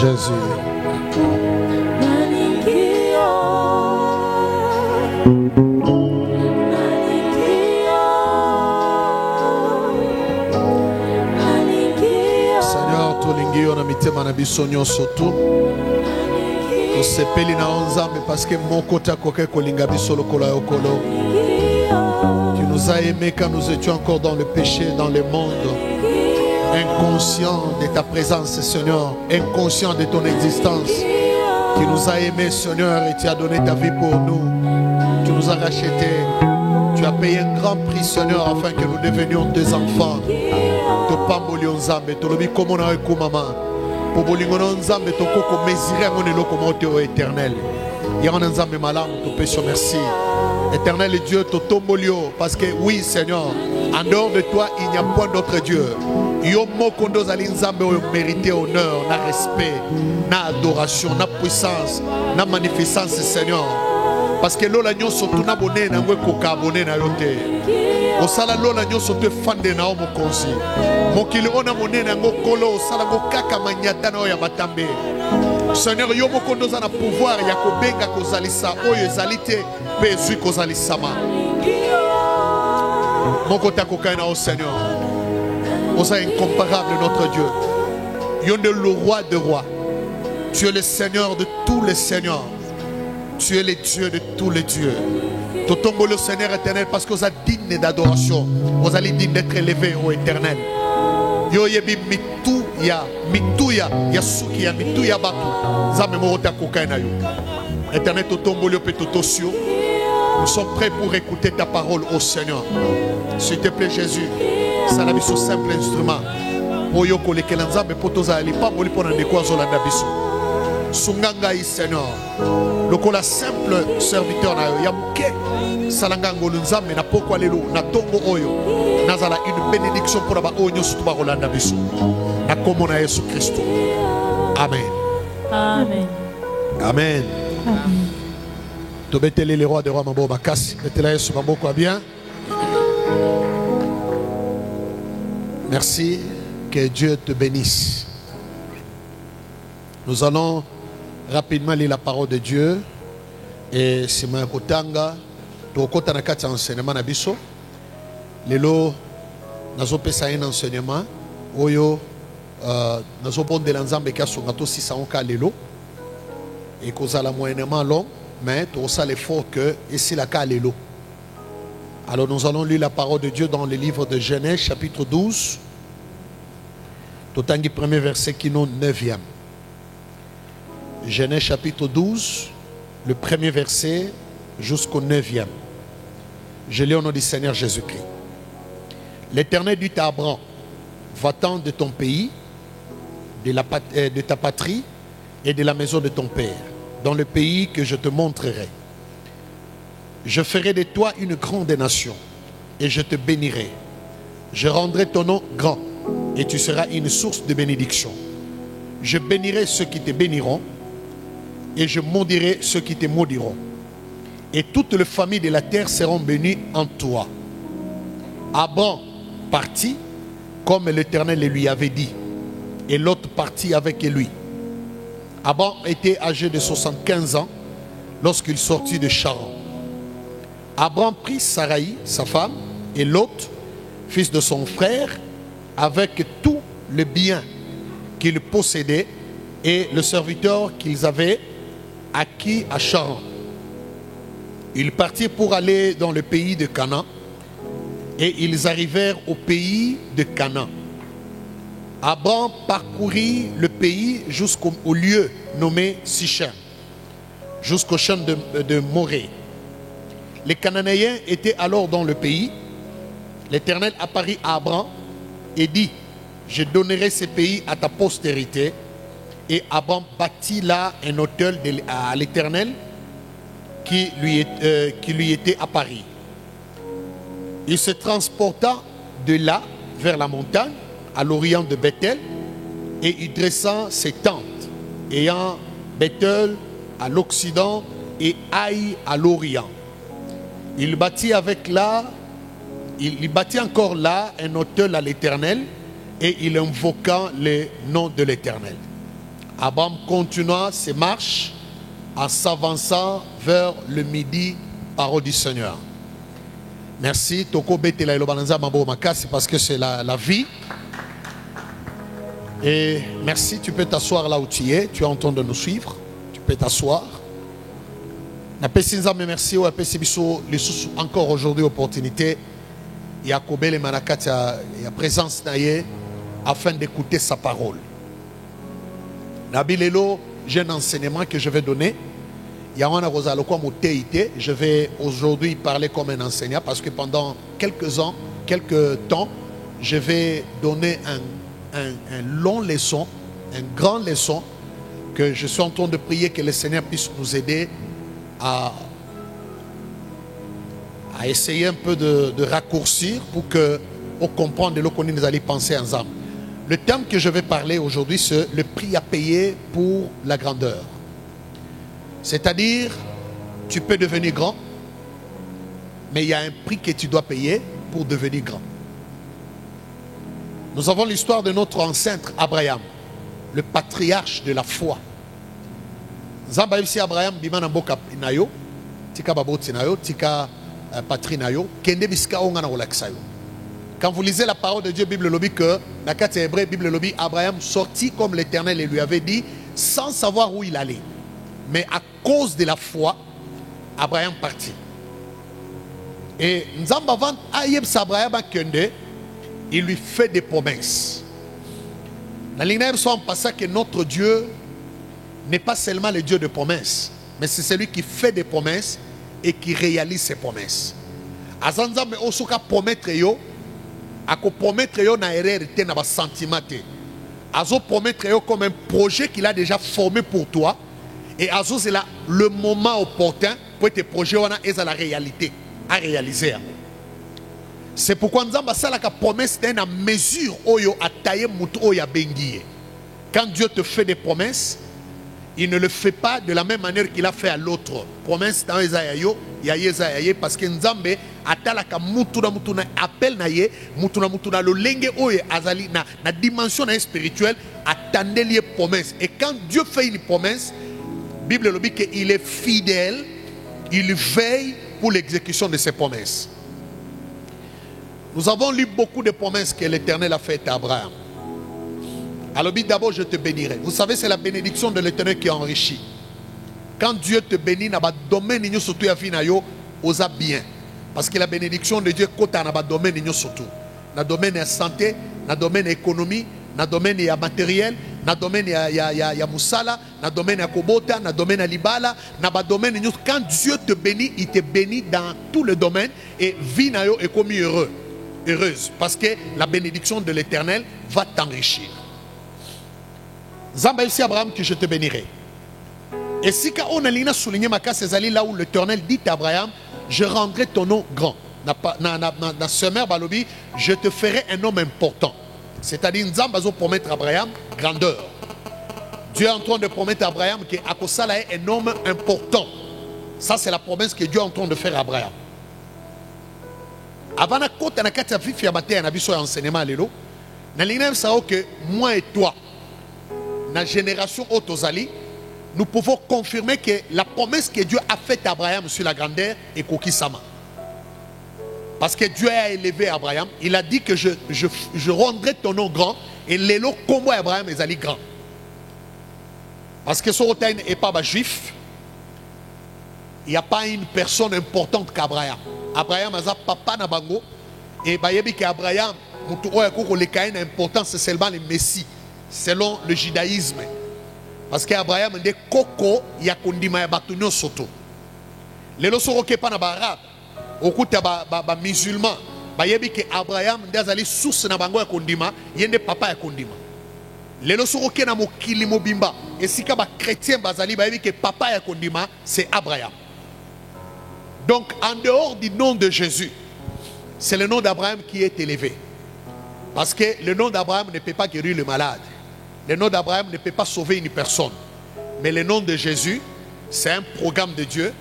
Jésus. Seigneur, tolingi yo na mitema na biso nyonso tu. Tosepeli na onzambe parce que moko ta koke kolinga biso lokola yokolo. Tu nous as aimés quand nous étions encore dans le péché, dans le monde. Inconscient de ta présence, Seigneur, inconscient de ton existence. Tu nous as aimés, Seigneur, et tu as donné ta vie pour nous. Tu nous as rachetés. Tu as payé un grand prix, Seigneur, afin que nous devenions tes enfants. To pambolion nzambe, to lobi komo na ko mama. Po bolingono nzambe to koko mesurer ngone lokomote au éternel. Yona nzambe malamu to pécho merci. Éternel Dieu, to tombolio parce que oui, Seigneur, en dehors de toi, il n'y a point d'autre Dieu. Yo mokondo zali nzambe oyo mérité honneur, na respect, na adoration, na puissance, na magnificence, Seigneur. Parce que l'ola nyonso tuna boné na ngwe koka boné na yote. osala lona nyoso te fande na o mokonzi mokili ona monene ngo kolo osala ngo kaka manyata na ya batambe Seigneur yo moko ndoza na pouvoir ya kobenga kozalisa oyo ezali te pe ezwi kozalisama moko takokai na o Seigneur osa incomparable notre Dieu yo nde le roi de rois tu es le Seigneur de tous les seigneurs tu es le Dieu de tous les dieux Totombo le Seigneur éternel parce que vous êtes digne d'adoration. Vous allez digne d'être élevé au éternel. Yo yebi mituya yasuki mituya batu. Zame morota kokaina yo. Éternel Totombo le petotosio. Nous sommes prêts pour écouter ta parole au Seigneur. S'il te plaît Jésus, salabiso simple instrument. Oyo kolekelanza me potoza ali pa moli pona ndeko azolanda biso. Sunganga i Seigneur. Lokola simple serviteur na yo yamuke salanga ngolu nzambe na pokwa lelo na tongo oyo nazala une bénédiction pour ba onyo surtout ba kolanda biso na kombo na Yesu Kristo. Amen. Amen. Amen. Tobetele le roi de roi mabo makasi betela Yesu maboko bien. Merci, que Dieu te bénisse. Nous allons rapidement lire la parole de Dieu et c'est ma kotanga to kota na kati enseignement na biso lelo nazo pesa un enseignement oyo nazo bondela nzambe ka songa to 600 ka lelo et kozala moyennement long mais to ça l'effort que ici la ka lelo. Alors nous allons lire la parole de Dieu dans le livre de Genèse chapitre 12 totangi premier verset qui nous 9e. Genèse chapitre 12, le premier verset jusqu'au 9e. Je lis au nom du Seigneur Jésus-Christ. L'Éternel dit à Abraham, va-t'en de ton pays, de ta patrie et de la maison de ton père, dans le pays que je te montrerai. Je ferai de toi une grande nation et je te bénirai. Je rendrai ton nom grand et tu seras une source de bénédiction. Je bénirai ceux qui te béniront et je maudirai ceux qui te maudiront. Et toutes les familles de la terre seront bénies en toi. Abraham partit comme l'Éternel le lui avait dit. Et l'autre partit avec lui. Abraham était âgé de 75 ans lorsqu'il sortit de Charan. Abraham prit Sarai, sa femme, et Lot, fils de son frère, avec tout le bien qu'il possédait et le serviteur qu'ils avaient acquis à Charan. Ils partirent pour aller dans le pays de Canaan et ils arrivèrent au pays de Canaan. Abraham parcourut le pays jusqu'au lieu nommé Sichem, jusqu'au champ de Morée. Les Cananéens étaient alors dans le pays. L'Éternel apparut à Abraham et dit, je donnerai ce pays à ta postérité. Et Abraham bâtit là un autel à l'Éternel qui lui était apparu. Il se transporta de là vers la montagne, à l'orient de Bethel, et il dressa ses tentes, ayant Bethel à l'occident et Haï à l'orient. Il bâtit encore là un autel à l'Éternel, et il invoqua le nom de l'Éternel. Abraham continua ses marches en s'avançant vers le midi, parole du Seigneur. Merci. Toko betela ilobananza mabo makasi parce que c'est la vie. Et merci, tu peux t'asseoir là où tu es. Tu es en train de nous suivre. Tu peux t'asseoir. Merci encore aujourd'hui opportunité. Yakobele manakati ya présence naye afin d'écouter sa parole. Nabilelo, j'ai un enseignement que je vais donner. Je vais aujourd'hui parler comme un enseignant parce que pendant quelques temps, je vais donner un long leçon, une grande leçon que je suis en train de prier que le Seigneur puisse nous aider à essayer un peu de raccourcir pour que on comprenne de l'eau nous allons penser ensemble. Le thème que je vais parler aujourd'hui, c'est le prix à payer pour la grandeur. C'est-à-dire, tu peux devenir grand, mais il y a un prix que tu dois payer pour devenir grand. Nous avons l'histoire de notre ancêtre Abraham, le patriarche de la foi. Zamba ici Abraham bimana boka nayo, tika baboti nayo, tika patrie nayo, kende biska onga na olaksayo. Quand vous lisez la parole de Dieu, Bible lobby que la carte hébreu, Bible lobby, Abraham sortit comme l'Éternel lui avait dit, sans savoir où il allait. Mais à cause de la foi, Abraham partit. Et Nzamba avant Ayeb Abraham Kende, il lui fait des promesses. La ligne en passant que notre Dieu n'est pas seulement le Dieu de promesses, mais c'est celui qui fait des promesses et qui réalise ses promesses. Azanzambe osoka promettre yo, ako promettre yo na erreur te na ba sentiment te. Azo promettre yo comme un projet qu'il a déjà formé pour toi et azo c'est là le moment opportun pour tes projets wana eza la réalité à réaliser. C'est pourquoi Nzamba salaka promesse dans la mesure oyo ataye mutu oya bengiye. Quand Dieu te fait des promesses, il ne le fait pas de la même manière qu'il a fait à l'autre. Promesse dans Esaïayo, yaye parce que Nzambe atalaka mutu na appel na ye, mutu na lo lenge oye azali na dimension spirituelle attendez les promesses. Et quand Dieu fait une promesse, Bible le dit qu'il est fidèle, il veille pour l'exécution de ses promesses. Nous avons lu beaucoup de promesses que l'Éternel a faites à Abraham. Alors d'abord je te bénirai. Vous savez, c'est la bénédiction de l'Éternel qui enrichit. Quand Dieu te bénit, dans le domaine surtout à finayo, osa bien. Parce que la bénédiction de Dieu côté dans le domaine surtout. Dans le domaine de la santé, dans le domaine de l'économie, dans le domaine de matériel, dans le domaine de musala, dans le domaine de kobota, dans le domaine de libala, dans le domaine de quand Dieu te bénit, il te bénit dans tout le domaine et vie nayo est comme heureuse. Parce que la bénédiction de l'Éternel va t'enrichir. Zamba ici Abraham que je te bénirai. Et si on a souligné ma case là où l'Éternel dit à Abraham, je rendrai ton nom grand. Dans ce mère balobi, je te ferai un homme important. C'est-à-dire Nzamba zo promettre à Abraham grandeur. Dieu est en train de promettre à Abraham que Akosala est un homme important. Ça c'est la promesse que Dieu est en train de faire à Abraham. Avant la côte na kati ya fifi ya bataille na biso ya enseignement lelo, na lina sao que moi et toi na génération Otozali, nous pouvons confirmer que la promesse que Dieu a faite à Abraham sur la grandeur est Kokisama. Parce que Dieu a élevé Abraham, il a dit que je rendrai ton nom grand et l'élo combo Abraham est allé grand. Parce que son n'est pas juif, il n'y a pas une personne importante qu'Abraham. Abraham a papa na bango et bayebi que Abraham mutu oya koko le kain important c'est seulement le Messie selon le judaïsme. Parce que Abraham de koko ya kondima ya batunyo soto. Lelo soro ke pa na ba okuta ba musulman bayebi que Abraham ndazali source na bango ya kondima yende papa ya kondima. Lelo soro ke na mokili mobimba esika ba chrétien bazali bayebi que papa ya kondima c'est Abraham. Donc en dehors du nom de Jésus, c'est le nom d'Abraham qui est élevé. Parce que le nom d'Abraham ne peut pas guérir le malade. Le nom d'Abraham ne peut pas sauver une personne. Mais le nom de Jésus, c'est un programme de Dieu.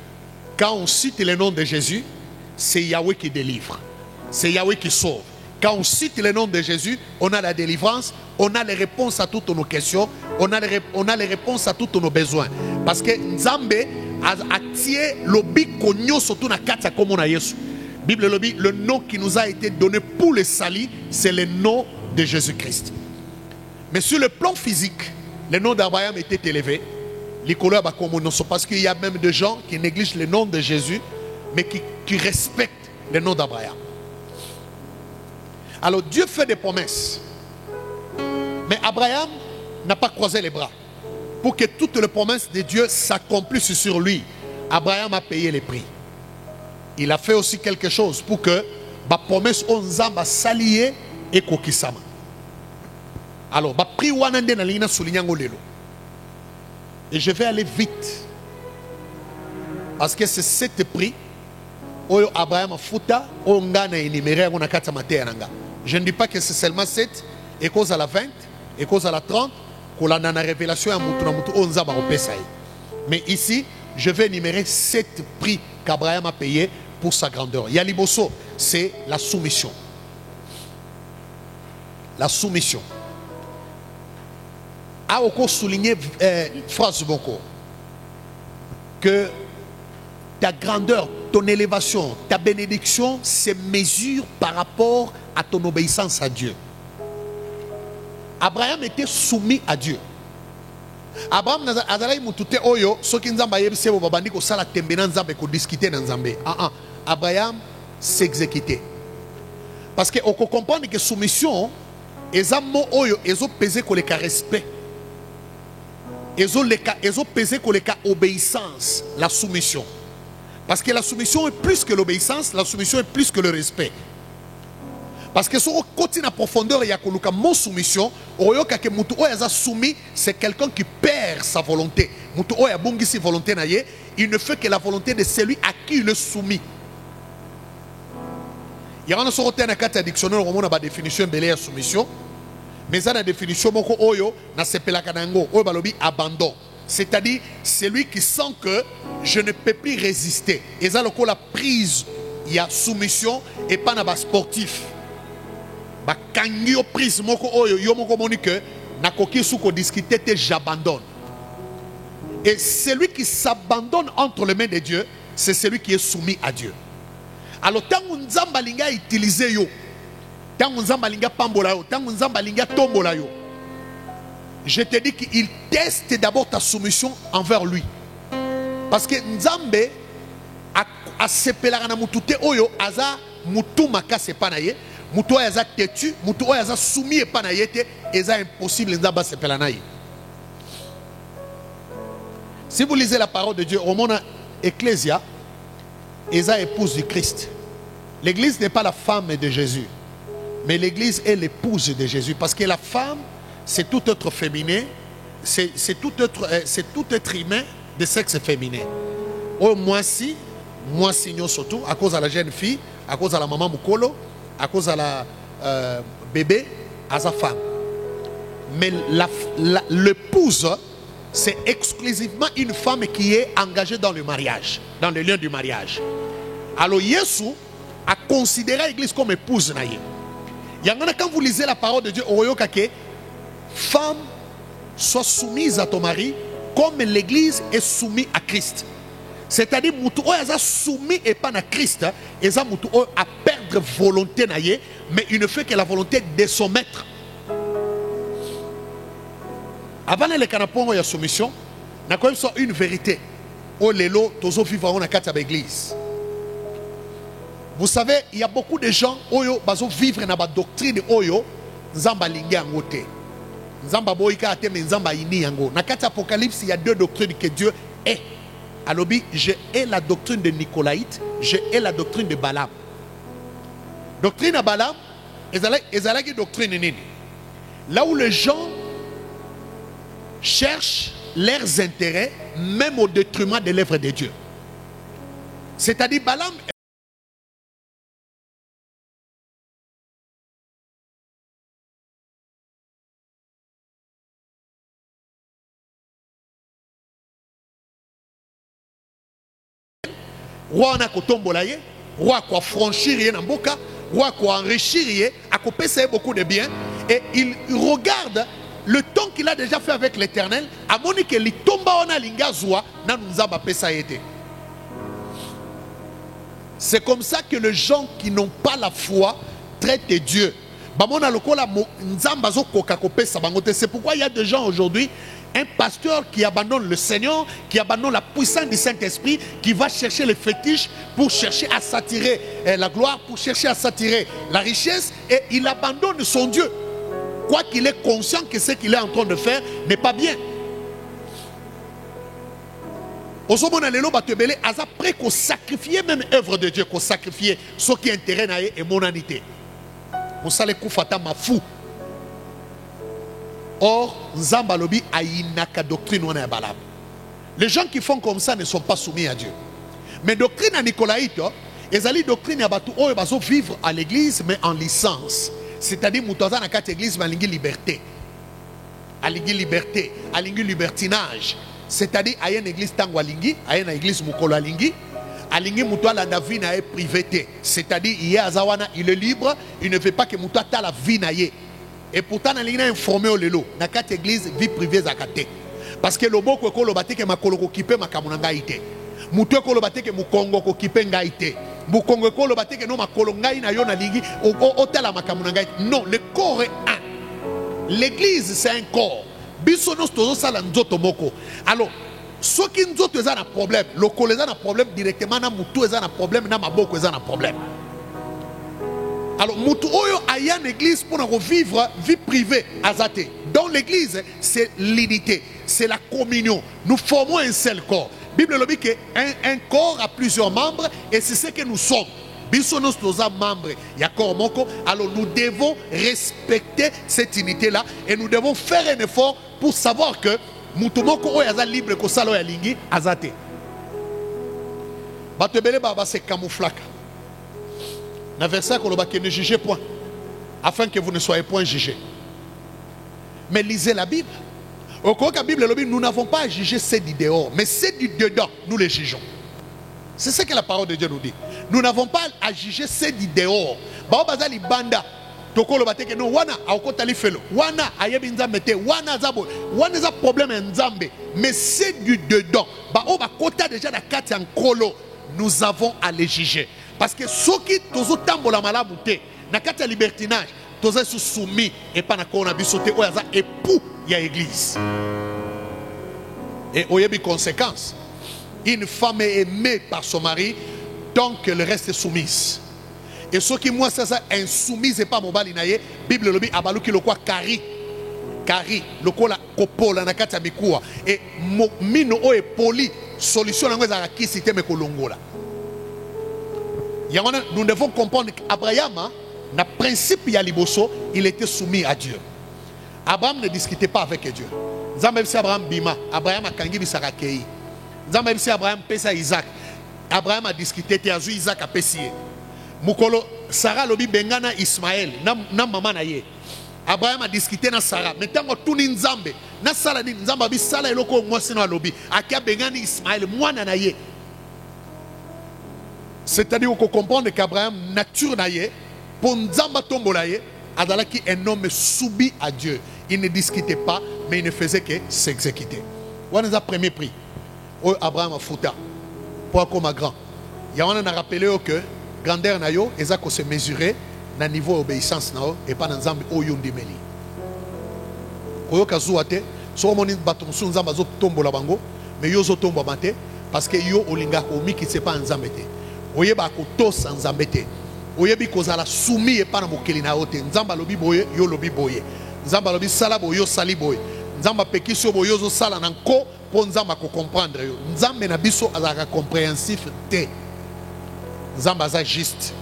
Quand on cite le nom de Jésus, c'est Yahweh qui délivre. C'est Yahweh qui sauve. Quand on cite le nom de Jésus, on a la délivrance, on a les réponses à toutes nos questions, on a les réponses à tous nos besoins. Parce que Nzambe a tiré l'obi konyo surtout na katia comme on a Yesu. Bible lobby, le nom qui nous a été donné pour le salut, c'est le nom de Jésus-Christ. Mais sur le plan physique, le nom d'Abraham était élevé. Parce qu'il y a même des gens qui négligent le nom de Jésus, mais qui respectent le nom d'Abraham. Alors Dieu fait des promesses. Mais Abraham n'a pas croisé les bras. Pour que toutes les promesses de Dieu s'accomplissent sur lui, Abraham a payé les prix. Il a fait aussi quelque chose pour que la promesse onzamba s'allier et kokisama. Alors, le prix wanande na lina soulignango lelo. Et je vais aller vite. Parce que c'est cet prix où Abraham a futa, où on a énuméré, on a kata matéananga. Je ne dis pas que c'est seulement 7, et cause à la 20, et cause à la 30, qu'on a la révélation à Moutou, onzamba au Pesaï. Mais ici, je vais énumérer 7 prix qu'Abraham a payé pour sa grandeur. Yaliboso, c'est la soumission. La soumission. A encore souligné, phrase beaucoup, que ta grandeur, ton élévation, ta bénédiction se mesure par rapport à ton obéissance à Dieu. Abraham était soumis à Dieu. Abraham azalaki mutute oyo soki nzamba yebise bo babandi ko sala tembe na nzambe ko discuter na nzambe. Abraham s'exécutait. Parce que on comprend que soumission ezamo oyo ezo peser ko le respect. Ezo peser ko le obéissance, la soumission. Parce que la soumission est plus que l'obéissance, la soumission est plus que le respect. Parce que si on continue à profondeur, il y a mon soumission, soumis, c'est quelqu'un qui perd sa volonté. Il ne fait que la volonté de celui à qui il est soumis. Il y a un dictionnaire où on a une définition de soumission. Mais ça, la définition, abandon. C'est-à-dire, celui qui sent que je ne peux plus résister. Et ça, la prise, il y a soumission et pas dans sportif. Kangio prise moko oyo yo moko monique na koki suko discuter j'abandonne. Et celui qui s'abandonne entre les mains de Dieu, c'est celui qui est soumis à Dieu. Alors tant nzamba linga utiliser yo, tant nzamba linga pambola yo, tant nzamba linga tombola yo, je te dis qu'il teste d'abord ta soumission envers lui. Parce que nzambe a sepelaka na mutute oyo aza mutu makase panaye. Muto yaza tetu, muto yaza soumis et pas naïete, et c'est impossible de se pelanaï. Si vous lisez la parole de Dieu, au monde Ecclésia, Esa épouse du Christ. L'église n'est pas la femme de Jésus, mais l'église est l'épouse de Jésus. Parce que la femme, c'est tout être féminin, c'est tout être humain de sexe féminin. Oh, moi signons surtout, à cause de la jeune fille, à cause de la maman Mukolo, à cause de la bébé, à sa femme. Mais l'épouse, c'est exclusivement une femme qui est engagée dans le mariage, dans le lien du mariage. Alors, Jésus a considéré l'église comme épouse. Quand vous lisez la parole de Dieu, femme, sois soumise à ton mari comme l'église est soumise à Christ. C'est-à-dire que soumis et pas à Christ, et ça à perdre volonté, mais il ne fait que la volonté de son maître. Avant les canapons, il y a soumission, il y a quand même une vérité. Oh lélo, tozo vivre en l'église. Vous savez, il y a beaucoup de gens qui vivent dans la doctrine oyo nzamba lingi angote. Nzamba boika ate mais nzamba ini yango. Na kati Apocalypse, il y a deux doctrines que Dieu est. Alors, je hais la doctrine de Nicolaïte, je hais la doctrine de Balaam. Doctrine de Balaam, une doctrine nini. Là où les gens cherchent leurs intérêts, même au détriment de l'œuvre de Dieu. C'est-à-dire, Balaam roi na kotombola ye, roi ko franchir ye na mboka, roi ko enrichir ye, a kopesa beaucoup de biens, et il regarde le temps qu'il a déjà fait avec l'Éternel, a moni que li tomba ona linga zwa na nzamba pesa yete. C'est comme ça que les gens qui n'ont pas la foi traitent Dieu. C'est pourquoi il y a des gens aujourd'hui, un pasteur qui abandonne le Seigneur, qui abandonne la puissance du Saint-Esprit, qui va chercher les fétiches pour chercher à s'attirer la gloire, pour chercher à s'attirer la richesse, et il abandonne son Dieu. Quoi qu'il est conscient que ce qu'il est en train de faire n'est pas bien. Après qu'on sacrifie même l'œuvre de Dieu, qu'on sacrifie ce qui est intérêt et monanité. Vous savez qu'on fait ma fou. Or, Nzambalobi a une doctrine. Les gens qui font comme ça ne sont pas soumis à Dieu. Mais doctrine à Nicolaïte, ils ont doctrine à vivre à l'église, mais en licence. C'est-à-dire, nous avons dans l'église, mais à liberté. À liberté, à libertinage. C'est-à-dire, il y a une église Tangwalingi, il y a une église Mukolo Alingi, alingi muto la vie na privée, c'est-à-dire il est libre, il ne veut pas que muto ta la vie na ye. Et pourtant na lingina informé au lelo na quatre église vie privée zakate. Parce que le boko ko lo bateke makolo ko kipe makamuna ngaite. Muto ko lo bateke mukongo ko kipe ngaite. Mukongo ko lo bateke no makolo ngai na yo na lingi o tala makamuna ngaite. Non, le corps est un. L'église c'est un corps. Biso nos tozo sala nzoto moko. Alors ce qui nous a un problème, le collège a un problème directement, na mutu a un problème, na maboko a un problème. Alors mutu oyo aya une église pour revivre vie privée azate. Dans l'église, c'est l'unité, c'est la communion. Nous formons un seul corps. Bible le dit que un corps a plusieurs membres et c'est ce que nous sommes. Biso nos membres, il y a corps moko. Alors nous devons respecter cette unité là et nous devons faire un effort pour savoir que mutumoko oyo aza libre ko sala ya lingi azate. Batebele baba se camouflaka. Na verset ko lobaki ne jugez point afin que vous ne soyez point jugés. Mais lisez la Bible. Au cours de la Bible, nous n'avons pas à juger ceux du dehors, mais ceux du dedans, nous les jugeons. C'est ce que la parole de Dieu nous dit. Nous n'avons pas à juger ceux du dehors. Baobazali banda. Tokolo bateke no wana aokotali felo wana ayebi nzambe te wana zabo wana za problème nzambe mais c'est du dedans ba o ba kota déjà na kati en kolo nous avons à les juger parce que soki tozo tambola malamu te na kati ya libertinage tozo soumis et pas na kona bisote o yaza époux ya église et oyebi conséquence une femme est aimée par son mari donc le reste est soumise. Et ce qui moi ça insoumise et pas mon balinaye Bible le dit abaluki le quoi kari le quoi la kopola na kati ya mikuwa et mino o e poli solution ngwe za kisite me kolongola. Nous devons comprendre qu'Abraham na principe ya liboso il était soumis à Dieu. Abraham ne discutait pas avec Dieu. Nzambe si Abraham bima Abraham akangi bisaka kei. Nzambe si Abraham pesa Isaac. Abraham a discuté te azu Isaac a pesie. Mukolo Sarah lobi bengana Ismaël na mama na ye. Abraham a discuté na Sarah. Metango tuni nzambe. Na sala ni nzamba bi sala eloko mwasi na lobi. Akia bengani Ismaël mwana na ye. C'est-à-dire qu'on comprend qu'Abraham nature na ye pour nzamba tombola ye adalaki un homme soumis à Dieu. Il ne discutait pas mais il ne faisait que s'exécuter. Voilà le premier prix. Abraham a fouta pour comme grand. Il y a on a rappelé que grandeur na yo eza ko se mesurer na niveau obéissance na yo et pas na nzambe oyo ndimeli koyo kazuwa te so moni baton su nzamba zo tombola bango mais yo zo tomba mate parce que yo olinga ko miki c'est pas nzambe te oyeba ko to sans nzambe te oyebi kozala soumis et pas na mokeli na yo te nzamba lobi boye yo lobi boye nzamba lobi sala boye yo sali boye nzamba pekiso boye yo zo sala na nko po nzamba ko comprendre yo nzambe na biso azaka compréhensif te. Zambaza juste.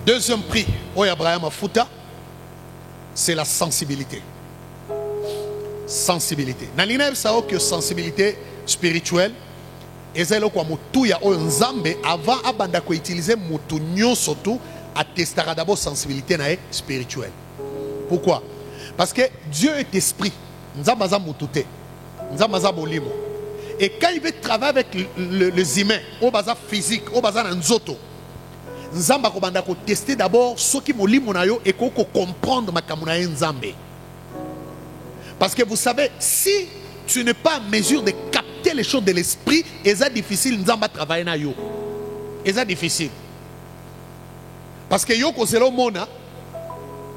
Deuxième prix, au Abraham Fouta, c'est la sensibilité. Sensibilité. Nalina sao que sensibilité spirituelle, ezelo kwa mutu ya o nzambe avant abanda ko utiliser mutu nyon surtout attestera d'abord sensibilité na spirituelle. Pourquoi? Parce que Dieu est esprit. Nzambaza mutu te. Nzambaza bolimo. Et quand il veut travailler avec les humains, au bazar physique, au bazar nzoto, nzamba ko banda ko tester d'abord ce qui molimo na yo et ko comprendre makamuna nzambe. Parce que vous savez, si tu n'es pas en mesure de capter les choses de l'esprit, c'est difficile nzamba travailler na yo. C'est difficile. Parce que yo ko zelo mona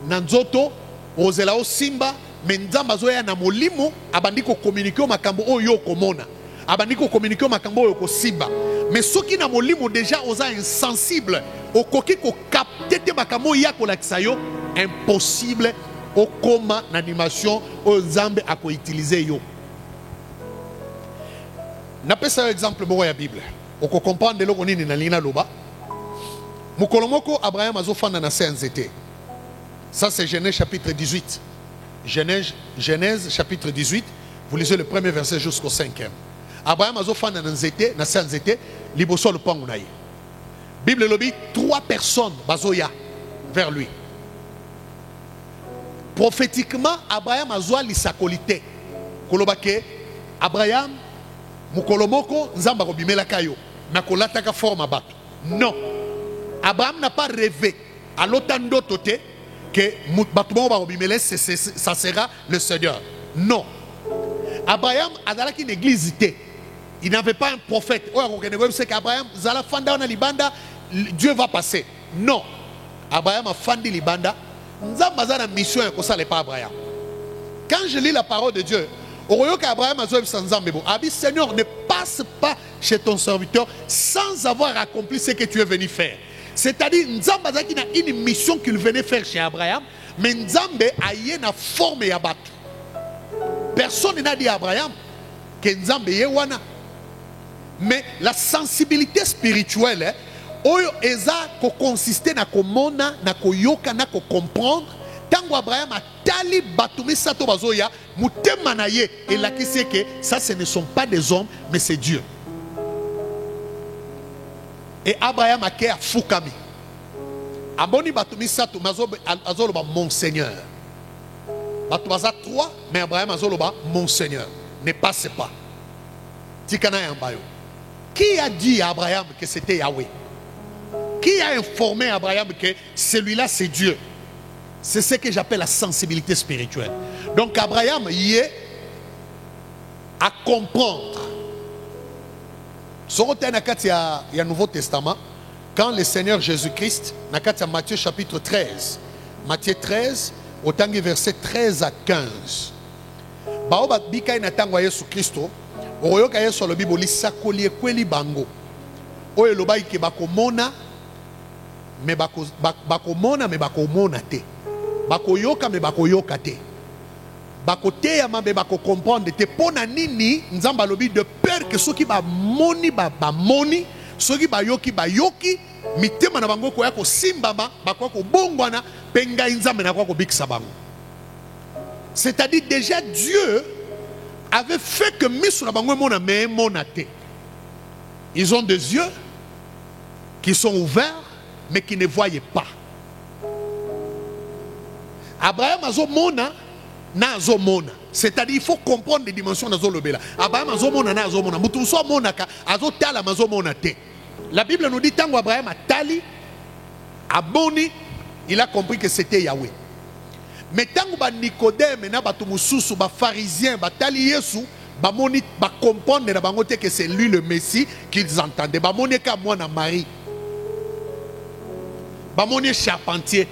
nzoto, o zelao simba, mais nzamba zo ya na molimo abandi ko communiquer makambo o yo ko mona. Abandiko communiquer makambo yoko simba mais ceux qui na molimo déjà osa insensible au koki ko capter te makambo yako lakisa yo impossible au koma n'animation au nzambe a ko utiliser yo. Na pesa exemple mo ya Bible o ko comprendre loko nini na lina loba mukolomoko Abraham azofanda na nzete. Ça c'est Genèse chapitre 18. Genèse chapitre 18, vous lisez le premier verset jusqu'au 5e. Abraham azofanda na nzete na nzete liboso le pangu na ye. Bible lobi 3 personnes bazoya vers lui. Prophétiquement Abraham azwa lisakolite. Kolobake Abraham Mukolomoko nzamba kobimela kayo na kolataka forme bato. Non. Abraham n'a pas rêvé à l'autant d'autres que ça sera le Seigneur. Non. Abraham a dans une église. Il n'avait pas un prophète. C'est qu'Abraham, Dieu va passer. Non. Abraham a fandi libanda. Nzamba mission et pas Abraham. Quand je lis la parole de Dieu, Abraham a dit Seigneur, ne passe pas chez ton serviteur sans avoir accompli ce que tu es venu faire. C'est-à-dire, Nzamba a une mission qu'il venait faire chez Abraham, mais Nzambe a une forme ya batu. Personne n'a dit à Abraham que Nzambe est wana. Mais la sensibilité spirituelle, oyo eza ko consister na komona, na koyoka, na ko comprendre. Tango Abraham a tali batumi sato bazoya, mutema na ye et la kisi que ça ce ne sont pas des hommes mais c'est Dieu. Et Abraham a créé Fukami. Aboni batumi sato azoloba mon Seigneur. Batumaza 3 mais Abraham azoloba mon Seigneur. Ne passe pas. Tikana yambayo. Qui a dit à Abraham que c'était Yahweh? Qui a informé Abraham que celui-là c'est Dieu? C'est ce que j'appelle la sensibilité spirituelle. Donc Abraham y est à comprendre. Sur le Nouveau Testament, quand le Seigneur Jésus-Christ, dans Matthieu chapitre 13, Matthieu 13, au temps du verset 13 à 15, Baoba Bika na tango Yesu Christo, oyoka Yesu lo Bible sakoli kweli bango. Oyo loba ke bakomona me bakomona me bakomona te. Bakoyoka me bakoyoka te. Bakoteya me bako comprendre te pona nini nzamba lobi de peur que ceux qui ba moni ba moni, ceux qui ba yoki mitema na bango ko yako simbama bakwa ko bongwana penga nzambe na kwa ko bikisa bango. C'est-à-dire déjà Dieu avait fait que miso na bango mona me monate. Ils ont des yeux qui sont ouverts mais qui ne voyaient pas. Abraham azomona na azomona. C'est-à-dire il faut comprendre les dimensions d'azolobela. Abraham azomona na azomona. Mutu so monaka azotala mazomona te. La Bible nous dit tango Abraham a tali aboni, il a compris que c'était Yahweh. Mais tango ba Nicodème na batu mususu ba pharisiens ba tali Yesu ba moni ba comprendre na bango te que c'est lui le Messie qu'ils entendaient. Ba moni ka mwana Marie. Ba moni charpentier.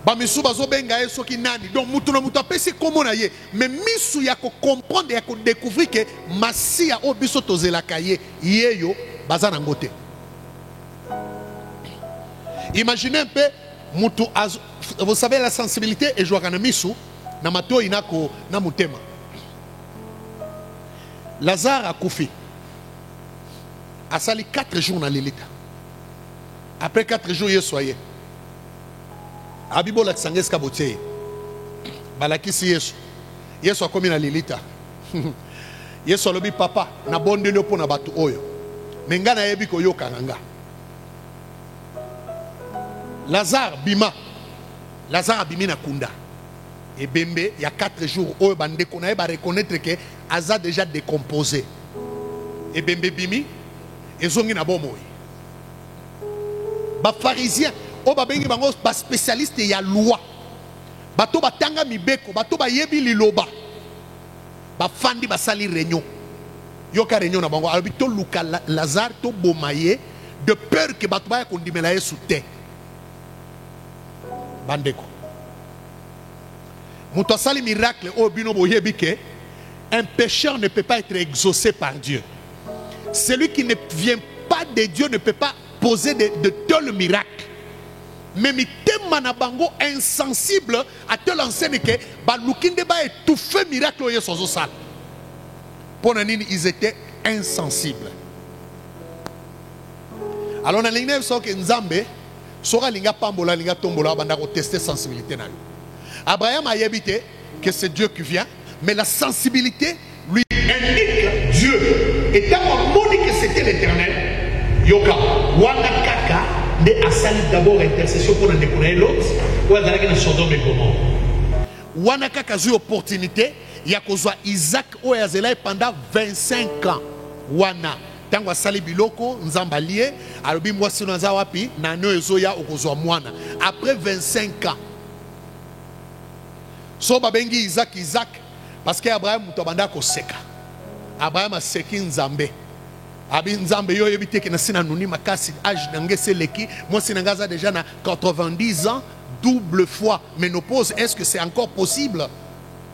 Bamisu bazobenga yeso ki nani. Donc mutu na mutu apesi komo na ye. Mais misu ya ko comprendre ya ko découvrir que Masia o biso tozelaka ye yeyo bazana ngote. Imaginez un peu mutu vous savez la sensibilité et jouaka na misu na mato inako na mutema. Lazare a koufi. A sali 4 jours na lilita. Après 4 jours ye soye. Abibo la kisangeska bote balakisi Yesu. Yesu akomi na lilita. Yesu alobi papa na bonde lepo na batu oyo. Menga na yebi ko yoka nga. Lazare bima. Lazare abimi na kunda. Et bembe il y a 4 jours oyo bande ko na ba reconnaître que aza déjà décomposé. Et bembe bimi ezongi na bomoy. Ba pharisien o ba bengi bango ba spécialiste ya loi bato batanga mibeko bato ba yebi liloba ba fandi ba sali réunion yoka réunion na bango albi to luka Lazare to bomaye de peur que bato ba kondimela Yesu te bandeko muto sali miracle o bino boyebi que un pécheur ne peut pas être exaucé par Dieu. Celui qui ne vient pas de Dieu ne peut pas poser de tels miracles. Mais mitema na bango insensible à tel enseigne que balukinde ba étouffé miracle oyo sozo sala. Pona nini ils étaient insensibles. Alors na linga so ke nzambe sora linga pambola linga tombola banda ko tester sensibilité na. Abraham a yebité que c'est Dieu qui vient, mais la sensibilité lui indique Dieu. Et quand on dit que c'était l'Éternel, yoka wana kaka de asali d'abord intercession pour le découvrir l'autre ou à la Sodome et Gomorrhe. Wana kaka zu opportunité Il y a Isaac Oyazela pendant 25 ans. Wana. Tango sali biloko nzambalie alobi mwasi naza wapi na no ezoya okozwa mwana. Après 25 ans. So babengi Isaac parce que Abraham mutobanda ko seka. Abraham a seki nzambe. Abi nzambe yo yebite ke na sina nuni makasi âge nangese leki mwasi nangaza déjà na 90 ans double fois ménopause. Est-ce que c'est encore possible?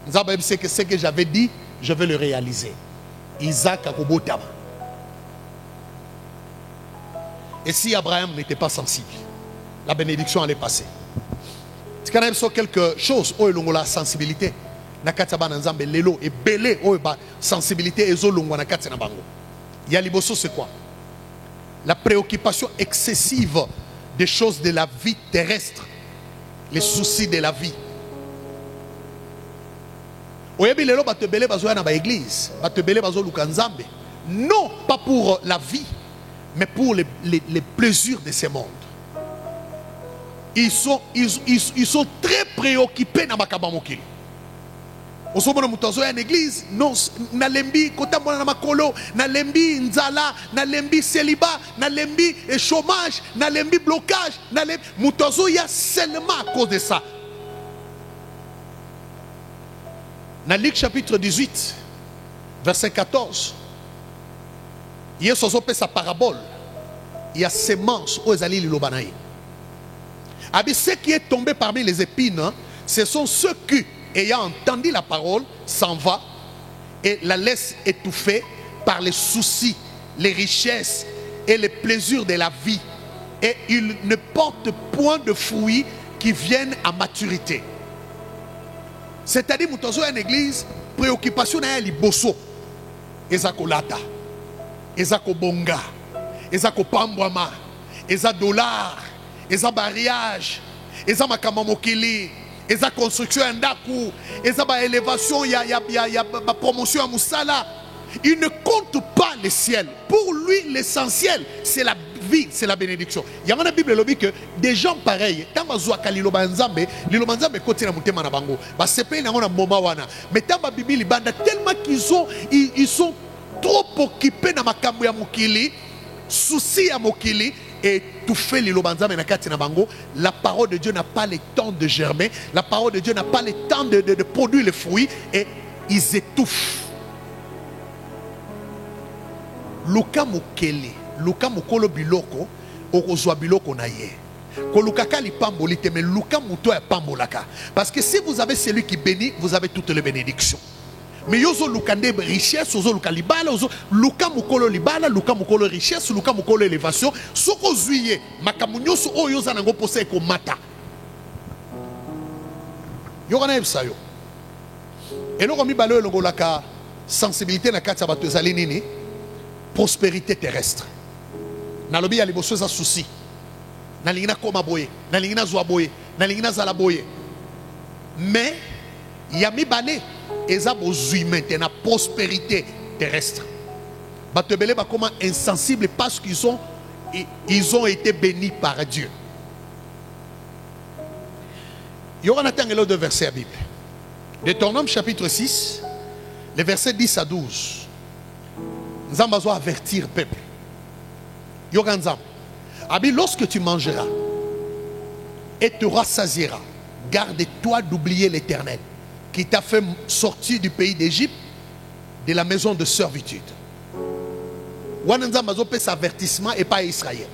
Nzambe c'est que ce que j'avais dit, je vais le réaliser. Isaac a kobotama. Et si Abraham n'était pas sensible, la bénédiction allait passer. C'est quand même quelque chose où il y a la sensibilité. Nakataba Nzambe lelo et belé où la sensibilité et zolongwa nakati na bango. Yaliboso c'est quoi? La préoccupation excessive des choses de la vie terrestre, les soucis de la vie. Oyebi lelo ba te belé bazoya na ba église, ba te belé bazo luka Nzambe. Non, pas pour la vie, mais pour les plaisirs de ce monde. Ils sont très préoccupés dans makaba mokili. Osomona mutazo ya église, non, na lembi kota mona na makolo, na lembi nzala, na lembi célibat, na lembi chômage, na lembi blocage, na lembi mutazo ya seulement à cause de ça. Dans Luc chapitre 18, verset 14, il y a sa parabole. Il y a semence aux alliés lilobanaï. Ce qui est tombé parmi les épines, ce sont ceux qui, ayant entendu la parole, s'en va et la laissent étouffer par les soucis, les richesses et les plaisirs de la vie. Et ils ne portent point de fruits qui viennent à maturité. C'est-à-dire, nous avons une église, préoccupation à liboso. Ezako lata, ezako bonga, ezako pambwama, ezako dollar, ezako mariage, ezako makamamokili, ezako construction ndaku, ezako élévation, il y a promotion à Moussala. Il ne compte pas le ciel. Pour lui, l'essentiel, c'est la vie, c'est la bénédiction. Il y a dans la Bible lobby que des gens pareils, tant que lilobanzambe côté na mutema na bango, ba sepe na ngona moma wana. Mais tant ba Bible libanda tellement ils sont trop occupés na makambo ya mokili, souci ya mokili et tout fait lilobanzambe na kati na bango, la parole de Dieu n'a pas le temps de germer, la parole de Dieu n'a pas le temps de produire les fruits et ils étouffent. Luka mokele, luka mokolo biloko, okozwa biloko na ye. Ko lukaka li pambolite, mais luka muto ya pambolaka. Parce que si vous avez celui qui bénit, vous avez toutes les bénédictions. Mais yozo lukande richesse, ozo luka libala, ozo luka mokolo libala, luka mokolo richesse, luka mokolo élévation. Soko zuye, makamunyoso o yoza nango pose ko mata. Yokana ebsa yo. Et nous komi balo longo laka sensibilité na kati bato ezali nini? Prospérité terrestre. Nalobi ya liboso za souci. Nalingina koma boye, nalingina zwa boye, nalingina zala boye. Mais ya mibale eza bozui maintenant prospérité terrestre. Batebele ba comment insensible parce qu'ils ont été bénis par Dieu. Il y aura un atangelo de versets à Bible. Deutéronome chapitre 6, les versets 10 à 12. Nous allons avertir le peuple. Lorsque tu mangeras et te rassasieras, garde-toi d'oublier l'Éternel qui t'a fait sortir du pays d'Égypte, de la maison de servitude. Wananzamba zo pesa avertissement et pas Israël.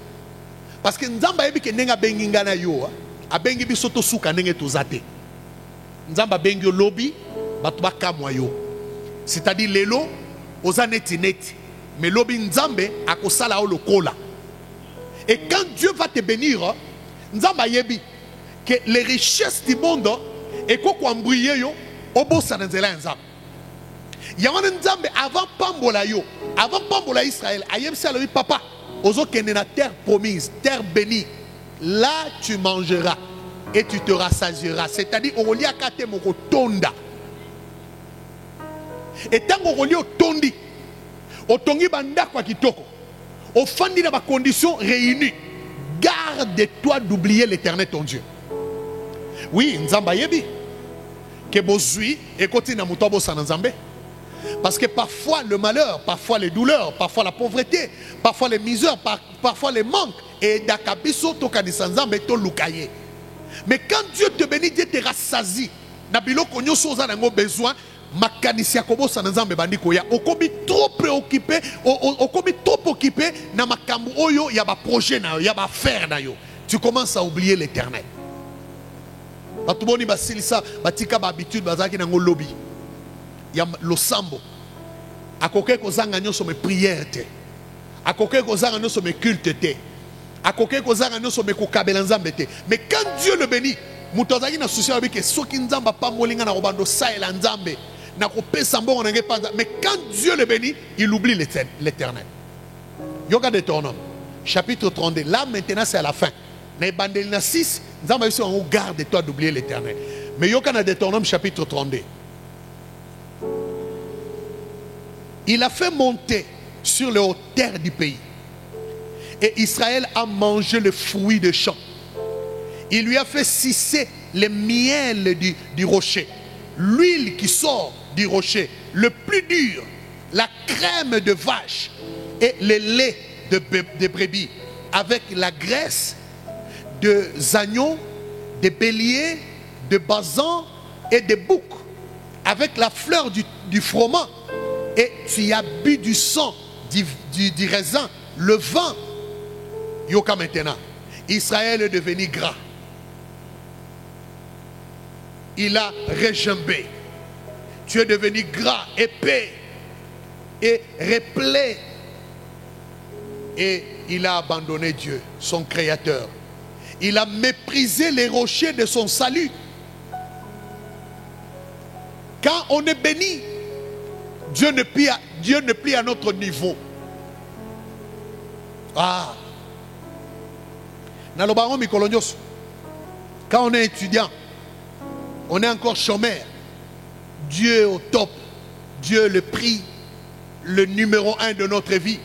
Parce que nzamba yebi ke nenga bengi ngana yo, a bengi bi soto suka nenge tozate. Nzamba bengi yo lobi, batu ba kamwa yo. C'est-à-dire lelo ozaneti neti. Mais lobi nzambe akosala o lokola. Et quand Dieu va te bénir, nzamba yebi que les richesses du monde et quoi kwambriye yo obosa na nzela nzamba. Yawana nzambe avant pambola yo, avant pambola Israël, ayem salobi papa, ozo kende na terre promise, terre bénie. Là tu mangeras et tu te rassasieras. C'est-à-dire olia kate moko tonda. Et tant olia tondi, otongi banda kwa kitoko, ofandi na ba conditions réunies. Garde-toi d'oublier l'Éternel ton Dieu. Oui, nzamba yebi que bozui et continue na mutobo sananzambe. Parce que parfois le malheur, parfois les douleurs, parfois la pauvreté, parfois les misères, parfois les manques, et d'akabiso to kanisanzambe to lukaye. Mais quand Dieu te bénit, Dieu te rassasie. Nabilo konyo soza nango besoin, makanisia kobo sananzambe bandiko ya. Okomi trop préoccupé, okomi trop occupé na makambu oyo ya ba projet na yo, ya ba faire na yo. Tu commences à oublier l'éternel. Batuboni basilisa batika ba habitude bazaki nango lobby. Ya losambo. Akoke kozanga nyoso me prière te. Akoke kozanga nyoso me culte te. Akoke kozanga nyoso me kokabela nzambe te. Mais quand Dieu le bénit, mutozaki na souci avec que soki nzamba pa molinga na robando saela nzambe na kopesa mbongo na ngepanza. Mais quand Dieu le bénit, il oublie l'éternel. Yoga Deutéronome chapitre 32. Là maintenant c'est à la fin. Na bandelina 6, nzamba ici on garde toi d'oublier l'éternel. Mais yoga na Deutéronome chapitre 32. Il a fait monter sur les hauteurs du pays. Et Israël a mangé le fruit de champ. Il lui a fait sucer le miel du rocher, l'huile qui sort du rocher, le plus dur, la crème de vache et le lait de brebis, avec la graisse de agneaux, de béliers, de basans et de boucs, avec la fleur du froment. Et tu as bu du sang du raisin, le vin. Yoka maintenant, Israël est devenu gras. Il a regimbé. Tu es devenu gras, épais et replet. Et il a abandonné Dieu, son créateur. Il a méprisé les rochers de son salut. Quand on est béni, Dieu ne plie à notre niveau. Ah. Quand on est étudiant, on est encore chômeur. Dieu est au top. Dieu est le prix, le numéro 1 de notre vie.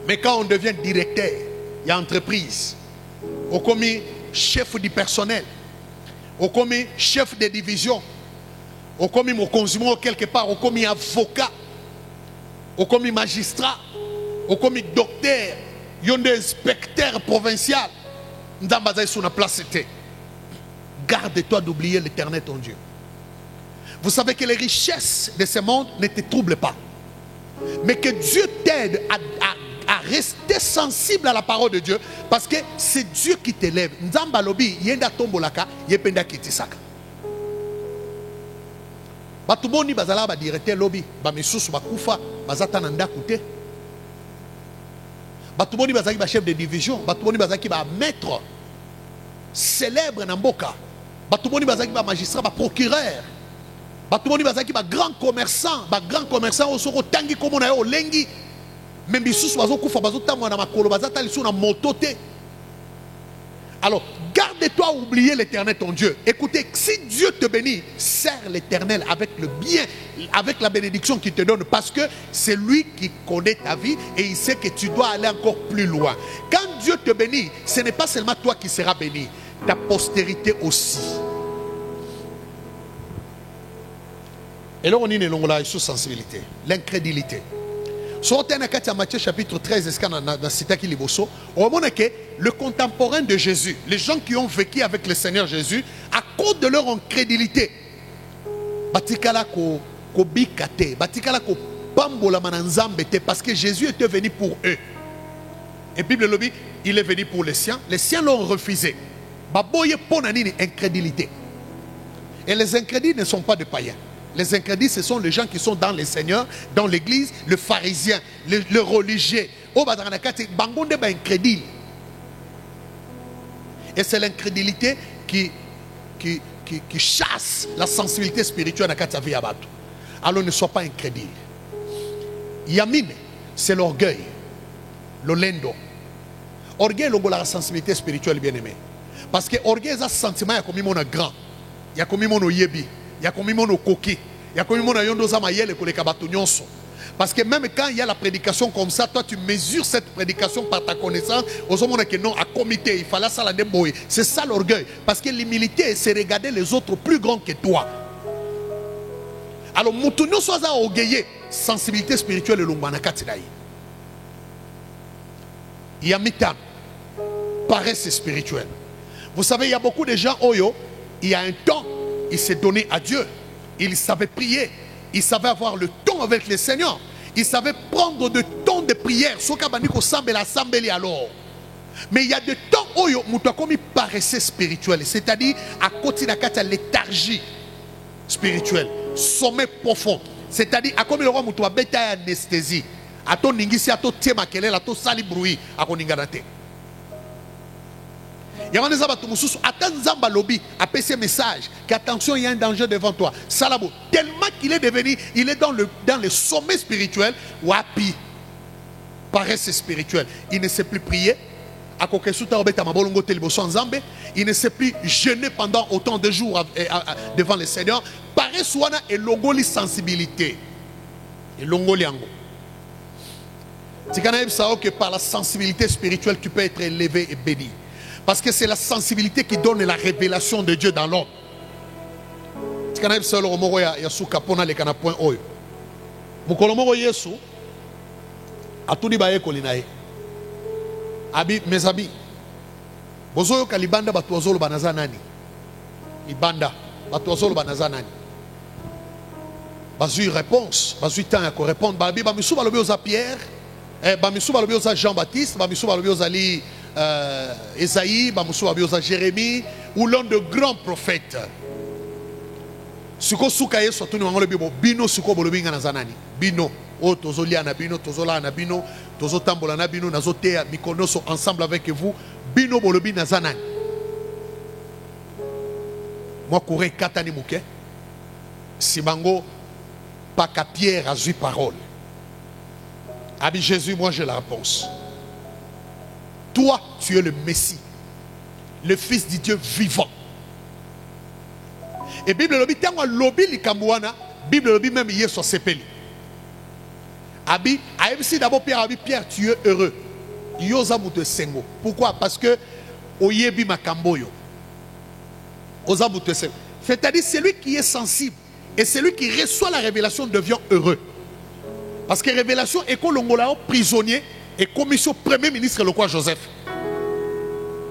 Mais quand on devient directeur, il y a entreprise. On commis chef du personnel. On commis chef de division. On commis mon consument quelque part. On commis avocat. On commis magistrat. On commis docteur. Il y a un inspecteur provincial. Garde-toi d'oublier l'éternel ton Dieu. Vous savez que les richesses de ce monde ne te troublent pas. Mais que Dieu t'aide à rester sensible à la parole de Dieu. Parce que c'est Dieu qui t'élève. Nzamba lobi yenda tombolaka yependa kitisaka. Batuboni bazala ba directeur lobi ba misusu bakufa bazata nanda kute. Batuboni bazaki ba chef de division, batuboni bazaki ba maître célèbre na mboka. Batuboni bazaki ba magistrat, ba procureur. Batuboni bazaki ba grand commerçant osoko tangi komo na yo lengi. Même bisusu bazokufa bazotamwa na makolo bazata lisu na motote. Alors, garde-toi à oublier l'éternel ton Dieu. Écoutez, si Dieu te bénit, sers l'éternel avec le bien, avec la bénédiction qu'il te donne. Parce que c'est lui qui connaît ta vie et il sait que tu dois aller encore plus loin. Quand Dieu te bénit, ce n'est pas seulement toi qui seras béni, ta postérité aussi. Et là, on est dans sous sensibilité, l'incrédulité. Sortez dans Matthieu chapitre 13, on voit que le contemporain de Jésus, les gens qui ont vécu avec le Seigneur Jésus, à cause de leur incrédulité, parce que Jésus était venu pour eux. Et Bible le dit, il est venu pour les siens l'ont refusé. Incrédulité. Et les incrédules ne sont pas des païens. Les incrédules, ce sont les gens qui sont dans le Seigneur, dans l'église, le pharisien, le religieux. Et c'est l'incrédulité qui chasse la sensibilité spirituelle. Alors ne sois pas incrédule. Yamine, c'est l'orgueil. L'olendo. Orgueil, c'est la sensibilité spirituelle, bien aimé. Parce que orgueil, c'est un sentiment, il y a comme mon grand. Il y a comme mon yebi. Il y a comme mon koki. Il y a comme mon yondo zamayele pour les kabato nyonso. Parce que même quand il y a la prédication comme ça, toi tu mesures cette prédication par ta connaissance. Aux hommes que non, à comité, il fallait ça la débrouiller. C'est ça l'orgueil. Parce que l'humilité, c'est regarder les autres plus grands que toi. Alors, Moutounio soit orgueilleux, sensibilité spirituelle et l'umbanakatidaï. Il y a mitan, paresse spirituelle. Vous savez, il y a beaucoup de gens, Oyo, il y a un temps, ils s'est donné à Dieu. Ils savaient prier. Ils savaient avoir le temps avec le Seigneur. Ils savaient prendre de temps de prière. Mais il y a des temps où il y a comme paresseux spirituel. C'est-à-dire à côté de la léthargie spirituelle. Sommet profond. C'est-à-dire à comme le roi Moutoua bêta anesthésie. À ton ningisi, à ton téma, à ton sali bruit, à ton ningadate. Il y a des gens qui attendent lobby à passer un message qu'attention, il y a un danger devant toi. Salabo, tellement qu'il est devenu, il est dans le sommet spirituel, wapi, paresse spirituelle. Il ne sait plus prier. Il ne sait plus jeûner pendant autant de jours devant le Seigneur. Paresse wana et longoli sensibilité. Et longoli ango. Tu sais que par la sensibilité spirituelle, tu peux être élevé et béni. Parce que c'est la sensibilité qui donne la révélation de Dieu dans l'homme. Tu sais Abi, mes amis, bozoyo kalibanda batuazolo banazanani. Libanda batuazolo banazanani. Bazu réponse, bazu temps à répondre. Babi bamisu balobi oza Pierre, bamisu balobi oza Jean-Baptiste, bamisu balobi oza li Esaïe, bamisu balobi oza Jérémie, ou l'un de grands prophètes. Suko suka yeso tuni wangole bibo bino suko bolobi ngana zanani. Bino o tozolia na bino, tozola na bino. Tozo tambola na bino nazotea mikonoso ensemble avec vous bino bolobi nazanani. Moi courir katani muke sibango pas qu'à Pierre a eu parole. Abi Jésus, moi j'ai la réponse. Toi tu es le Messie, le Fils du Dieu vivant. Et Bible lobi tango lobi likamwana, Bible lobi même yeso sepeli. Abi, si d'abord Pierre, tu es heureux. Yozamoute sengo. Pourquoi? Parce que oyebi makamboyo. Ozamoute sengo. C'est-à-dire celui qui est sensible et celui qui reçoit la révélation devient heureux. Parce que révélation est kolongolao prisonnier et commission premier ministre le roi Joseph.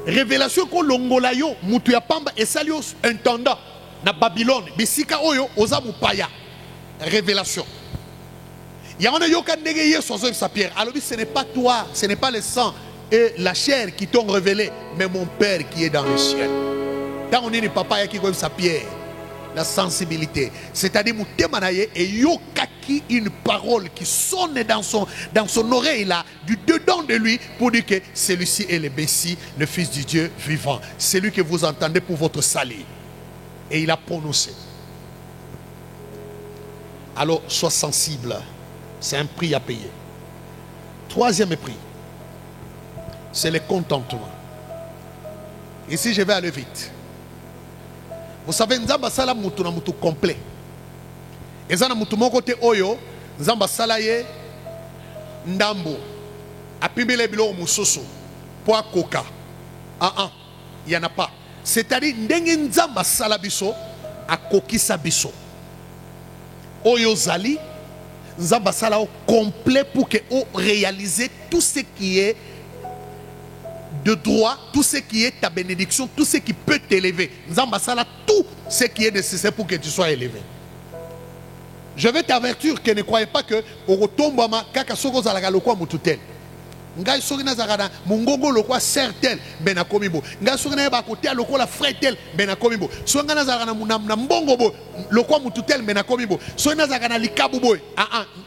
Révélation kolongolayo mutuya pamba et salio intendant na Babylone. Bisika oyo ozamupaya. Révélation. Il y a un Pierre. Alors ce n'est pas toi, ce n'est pas le sang et la chair qui t'ont révélé, mais mon Père qui est dans le ciel. Quand on est le papa qui sa Pierre, la sensibilité, c'est-à-dire moutemanaye et yokaki une parole qui sonne dans son oreille là, du dedans de lui pour dire que celui-ci est le Messie, le Fils du Dieu vivant, celui que vous entendez pour votre salut. Et il a prononcé. Alors sois sensible. C'est un prix à payer. Troisième prix, c'est le contentement. Ici, je vais aller vite. Vous savez, Nzamba Sala mutu na mutu complet. Et ça na mutu mon côté oyo, Nzamba Sala ye ndambo. Apibele bilo musoso. Poa koka. Il n'y en a pas. C'est-à-dire, ndenge Nzamba Sala biso, a kokisa biso. Oyo zali. Nzamba sala au complet pour que on réalise tout ce qui est de droit, tout ce qui est ta bénédiction, tout ce qui peut t'élever. Nzamba sala tout ce qui est nécessaire pour que tu sois élevé. Je vais t'avertir que ne croyez pas que au retombama kaka soko za la lokwa mututel. Ngai soki na zakana mungongo lokwa certain bena komibo. Ngai soki na ba kotia lokola fretel bena komibo. Soki na zakana na mbongo bo lokwa mututel bena komibo. Soki na zakana likabu boy.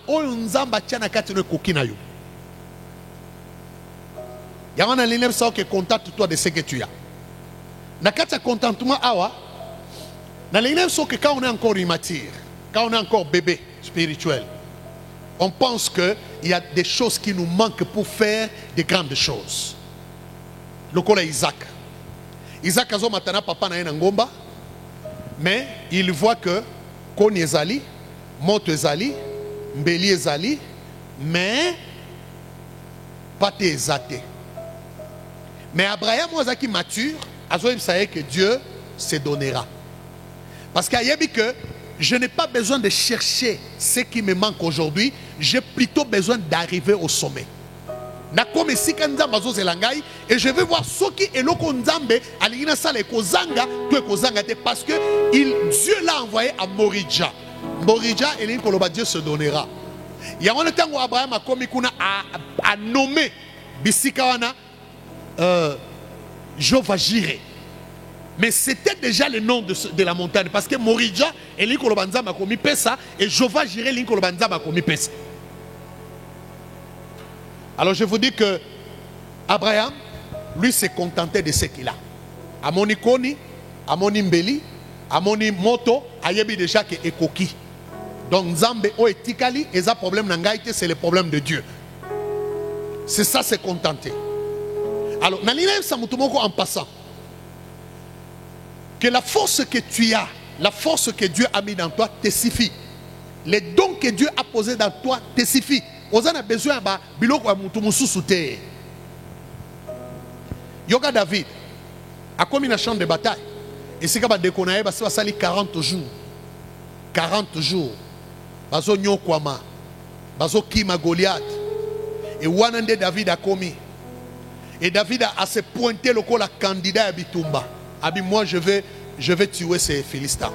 Oyo nzamba tiana kati no kokina yo. Yamana l'élève ça que contente-toi de ce que tu as. Na kati contentement awa. Na l'élève ça que quand on est encore immature, quand on est encore bébé spirituel, on pense qu'il y a des choses qui nous manquent pour faire des grandes choses. Le cas Isaac. Isaac a matana papa na ngomba, mais il voit que Koni ezali, Monte ezali, mbeli ezali, mais pas te ezate. Mais Abraham ozaki mature, il savait que Dieu se donnera. Parce qu'il y a dit que je n'ai pas besoin de chercher ce qui me manque aujourd'hui, j'ai plutôt besoin d'arriver au sommet. Et je vais voir ce qui est parce que Dieu l'a envoyé à Morija. Morija, et Dieu se donnera. Il y a un temps où Abraham a nommé Bissikawana Jova Jireh. Mais c'était déjà le nom de la montagne. Parce que Morija et Linkolobanza m'a commis Pessa et Jova Jireh Linkolobanza m'a commis Pessa. Alors je vous dis que Abraham, lui, s'est contenté de ce qu'il a. Amoni Koni, Amoni Mbeli, Amoni Moto, Ayebi déjà que Ekoki. Donc Nzambe o etikali, et ça problème n'angaïté, c'est le problème de Dieu. C'est ça, c'est contenté. Alors, Nalina Samutumoko en passant, que la force que tu as, la force que Dieu a mis dans toi te suffit. Les dons que Dieu a posés dans toi te suffit. On a besoin de biloko mutumusou te. Yoga David a commis une chambre de bataille. Et c'est comme déconaye parce que ça sali 40 jours. 40 jours. Bazo nyokwama. Bazo kima Goliath. Et Wanande David a commis. Et David a se pointé le col à candidat à Bitumba. Abi, moi je vais tuer ces Philistins.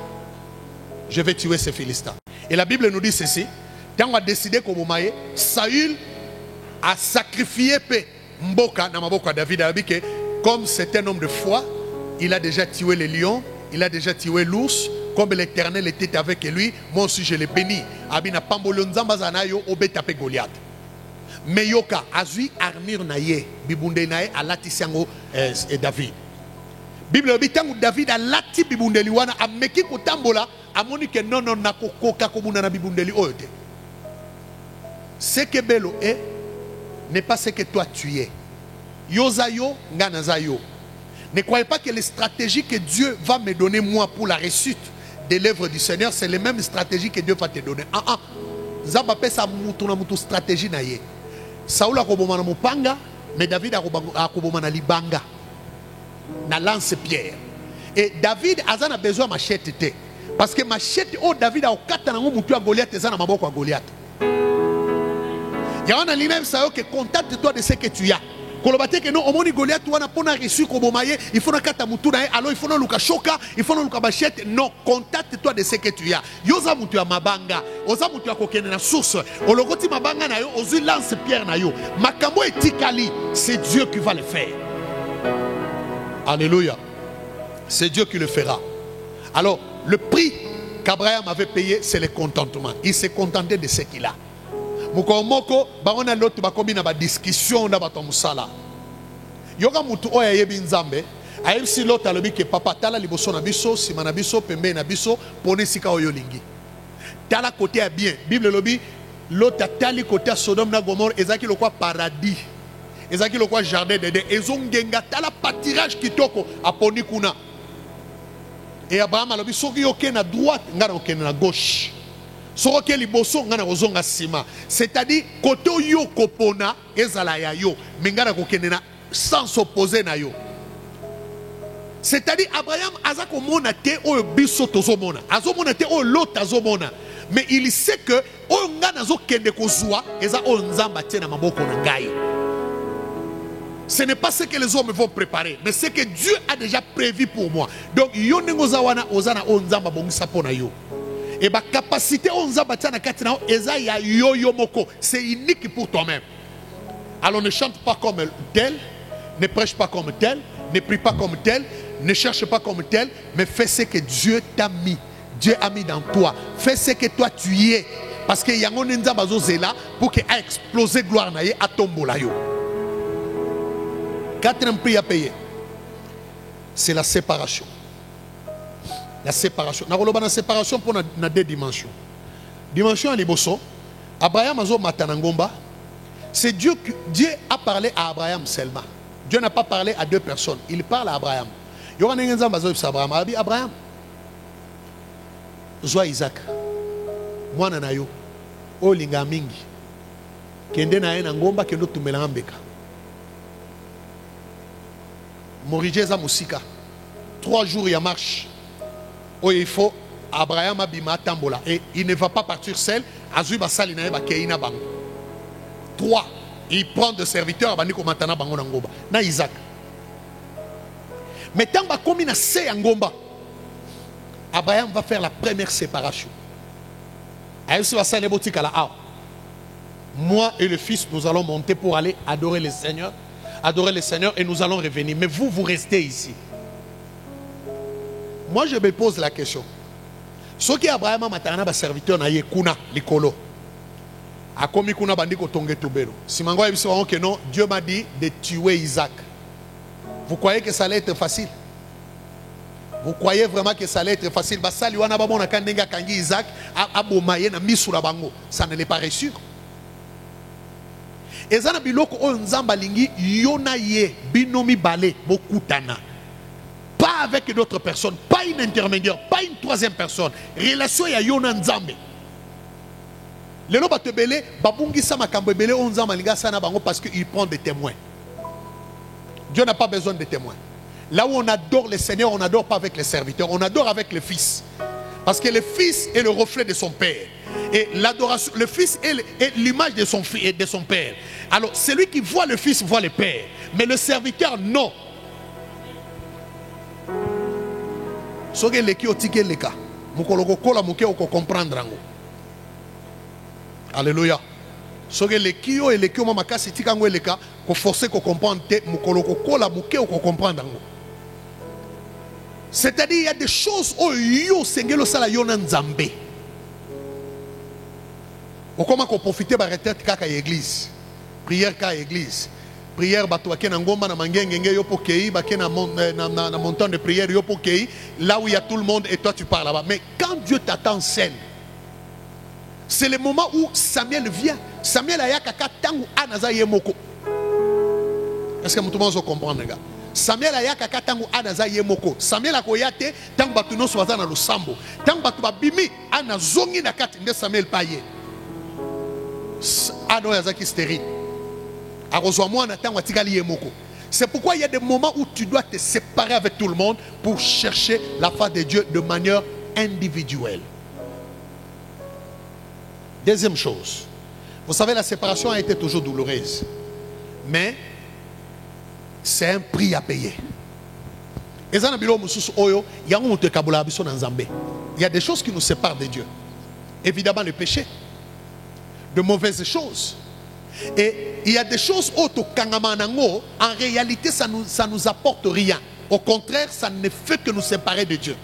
Je vais tuer ces Philistins. Et la Bible nous dit ceci. Quand on a décidé que Saül a sacrifié Mboka dans Mboka David, comme c'est un homme de foi, il a déjà tué les lions, il a déjà tué l'ours, comme l'Éternel était avec lui, moi aussi je l'ai béni. Abina Pambolo Nzambazanayo obetape Goliath. Mais Yoka azui armure naye, bibunde naye a latisango et David. Bible dit que David a lati bibundeli wana a meki kotambola a moni que non nakokoka komuna na bibundeli oyote. Ce que Bello est n'est pas ce que toi tu es. Yozayo, nganazayo. Ne croyez pas que les stratégies que Dieu va me donner moi pour la réussite de l'œuvre du Seigneur, c'est les mêmes stratégies que Dieu va te donner. Zabape sa mutu stratégie na ye. Saoul a koboma na mupanga, mais David a koboma na libanga. Na lance-pierre. Et David a besoin de machette. Parce que machette, oh David a okata na mutu a Goliath, ezana maboko a Goliath. Il y a un lui-même que contacte-toi de ce que tu as. Kolobate que non, omoni Goliath wana pona reçu kobomaye, il faut na kata mutu na alors il faut na luka shoka, il faut na luka machette. Non, contacte-toi de ce que tu as. Yoza mutu ya mabanga, oza mutu ya kokene na source. Ologoti mabanga na yo, ozu lance pierre na yo. Makambo etikali, c'est Dieu qui va le faire. Alléluia. C'est Dieu qui le fera. Alors, le prix qu'Abraham avait payé, c'est le contentement. Il s'est contenté de ce qu'il a. Mukomoko, baona l'autre bakomi na ba discussion na bato musala. Yoga mutu oya yebi nzambe, ayebisi l'autre alobi ke papa tala liboso na biso, sima na biso, pembe na biso, pone sika oyo lingi. Tala côté à bien. Bible lobi, l'autre tali côté à Sodome na Gomorrhe, ezaki lokwa paradis. Ezaki lokwa jardin d'Éden. Ezongenga tala pâturage kitoko aponi kuna. Et Abraham alobi soki yoke na droite, ngana yoke na gauche. C'est-à-dire, côté yo kopona, ezala ya yo, mengana kokenena sans s'opposer na yo. C'est-à-dire, Abraham azako mona te o biso tozomona, azomona te o lot azomona. Mais il sait que o ngana zo kende kozwa, eza o nzamba te na maboko na ngai. Ce n'est pas ce que les hommes vont préparer, mais ce que Dieu a déjà prévu pour moi. Donc, yo nengoza wana ozana o nzamba bongisa pona yo. Et ma capacité c'est unique pour toi-même. Alors ne chante pas comme tel, ne prêche pas comme tel, ne prie pas comme tel, ne cherche pas comme tel, mais fais ce que Dieu t'a mis. Dieu a mis dans toi. Fais ce que toi tu es. Parce que y a un nzamba zela pour qu'il a explosé gloire naye à tombo la yo. Quatrième prix à payer, c'est la séparation. La séparation. La séparation pour deux dimensions. Dimension à Liboso. Abraham a matanangomba. C'est Dieu a parlé à Abraham seulement. Dieu n'a pas parlé à deux personnes. Il parle à Abraham. Abraham. Zoa Isaac. Moi nanayo. o linga mingi kende na ye na ngomba kendo tumela mbeka morije za musika 3 jours ya marche oh il faut Abraham abima tambola et il ne va pas partir seul azui basali na ye bakeina bango 3 il prend de serviteurs bandi ko matana bango na ngomba na Isaac mais tant ba komi na se ya ngomba Abraham va faire la première séparation. Moi et le fils, nous allons monter pour aller adorer le Seigneur et nous allons revenir. Mais vous, vous restez ici. Moi, je me pose la question. Ce qui Abraham a matana ba serviteur na yekuna likolo. A komi kuna bandiko tonge tubero. Si mango yebisi que non, Dieu m'a dit de tuer Isaac. Vous croyez que ça allait être facile? Vous croyez vraiment que ça allait être facile? Ça ne l'est pas reçu. Pas avec d'autres personnes, pas une intermédiaire, pas une troisième personne. Relation ya yona nzambe. Lelo batebele babungisa makambo ebele onzamba linga sana bango parce qu'il prend des témoins. Dieu n'a pas besoin de témoins. Là où on adore le Seigneur, on n'adore pas avec les serviteurs, on adore avec le Fils. Parce que le Fils est le reflet de son Père. Et l'adoration, le Fils est l'image de son fils et de son Père. Alors, celui qui voit le Fils voit le Père. Mais le serviteur, non. Alléluia. C'est-à-dire il y a des choses où yo sengelo sala yona nzambe. Comment qu'on profiter ba retraite kaka église. Prière ka église. Prière bato bakena ngomba na mangenge yo pokei bakena na montant de prière yo pokei là où il y a tout le monde et toi tu pars là-bas. Mais quand Dieu t'attend seul, c'est le moment où Samuel vient. Samuel a kaka tangu anaza yemoko. Est-ce que tout le monde comprend les gars? Samuel a kaka tangu anaza yemoko. Samuel a koyate tangu batu no swaza na lusambo. Tangu batu babimi anazongi na kati nde Samuel paye. Ano yazaki stérile. C'est pourquoi il y a des moments où tu dois te séparer avec tout le monde pour chercher la face de Dieu de manière individuelle. Deuxième chose, vous savez, la séparation a été toujours douloureuse, mais c'est un prix à payer. Il y a des choses qui nous séparent de Dieu. Évidemment, le péché, de mauvaises choses. Et il y a des choses en réalité ça nous apporte rien. Au contraire, ça ne fait que nous séparer de Dieu.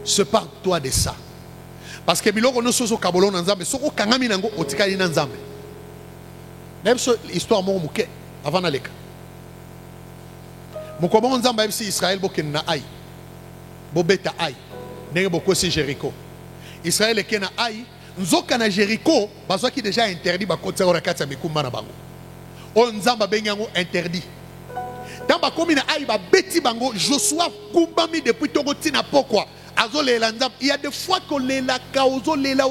Sépare-toi de ça. Parce que biloko no soso kabolo na nzambe soko kangami nango otikali na nzambe. Nemso histoire mo muke avant na leka. Mukomo nzamba bisi Israël boken na ai. Bobeta ai. Nenge bokosi Jéricho. Israël eke na ai. Nzoka na Jéricho, bazo qui déjà interdit ba kotsa ora katsa mikumba na bango. O nzamba bengango interdit. Tant ba komi na ai ba beti bango Joshua kumbami depuis tokoti na pokwa. Azolela nzamba. Il y a des fois que lela kaozo lela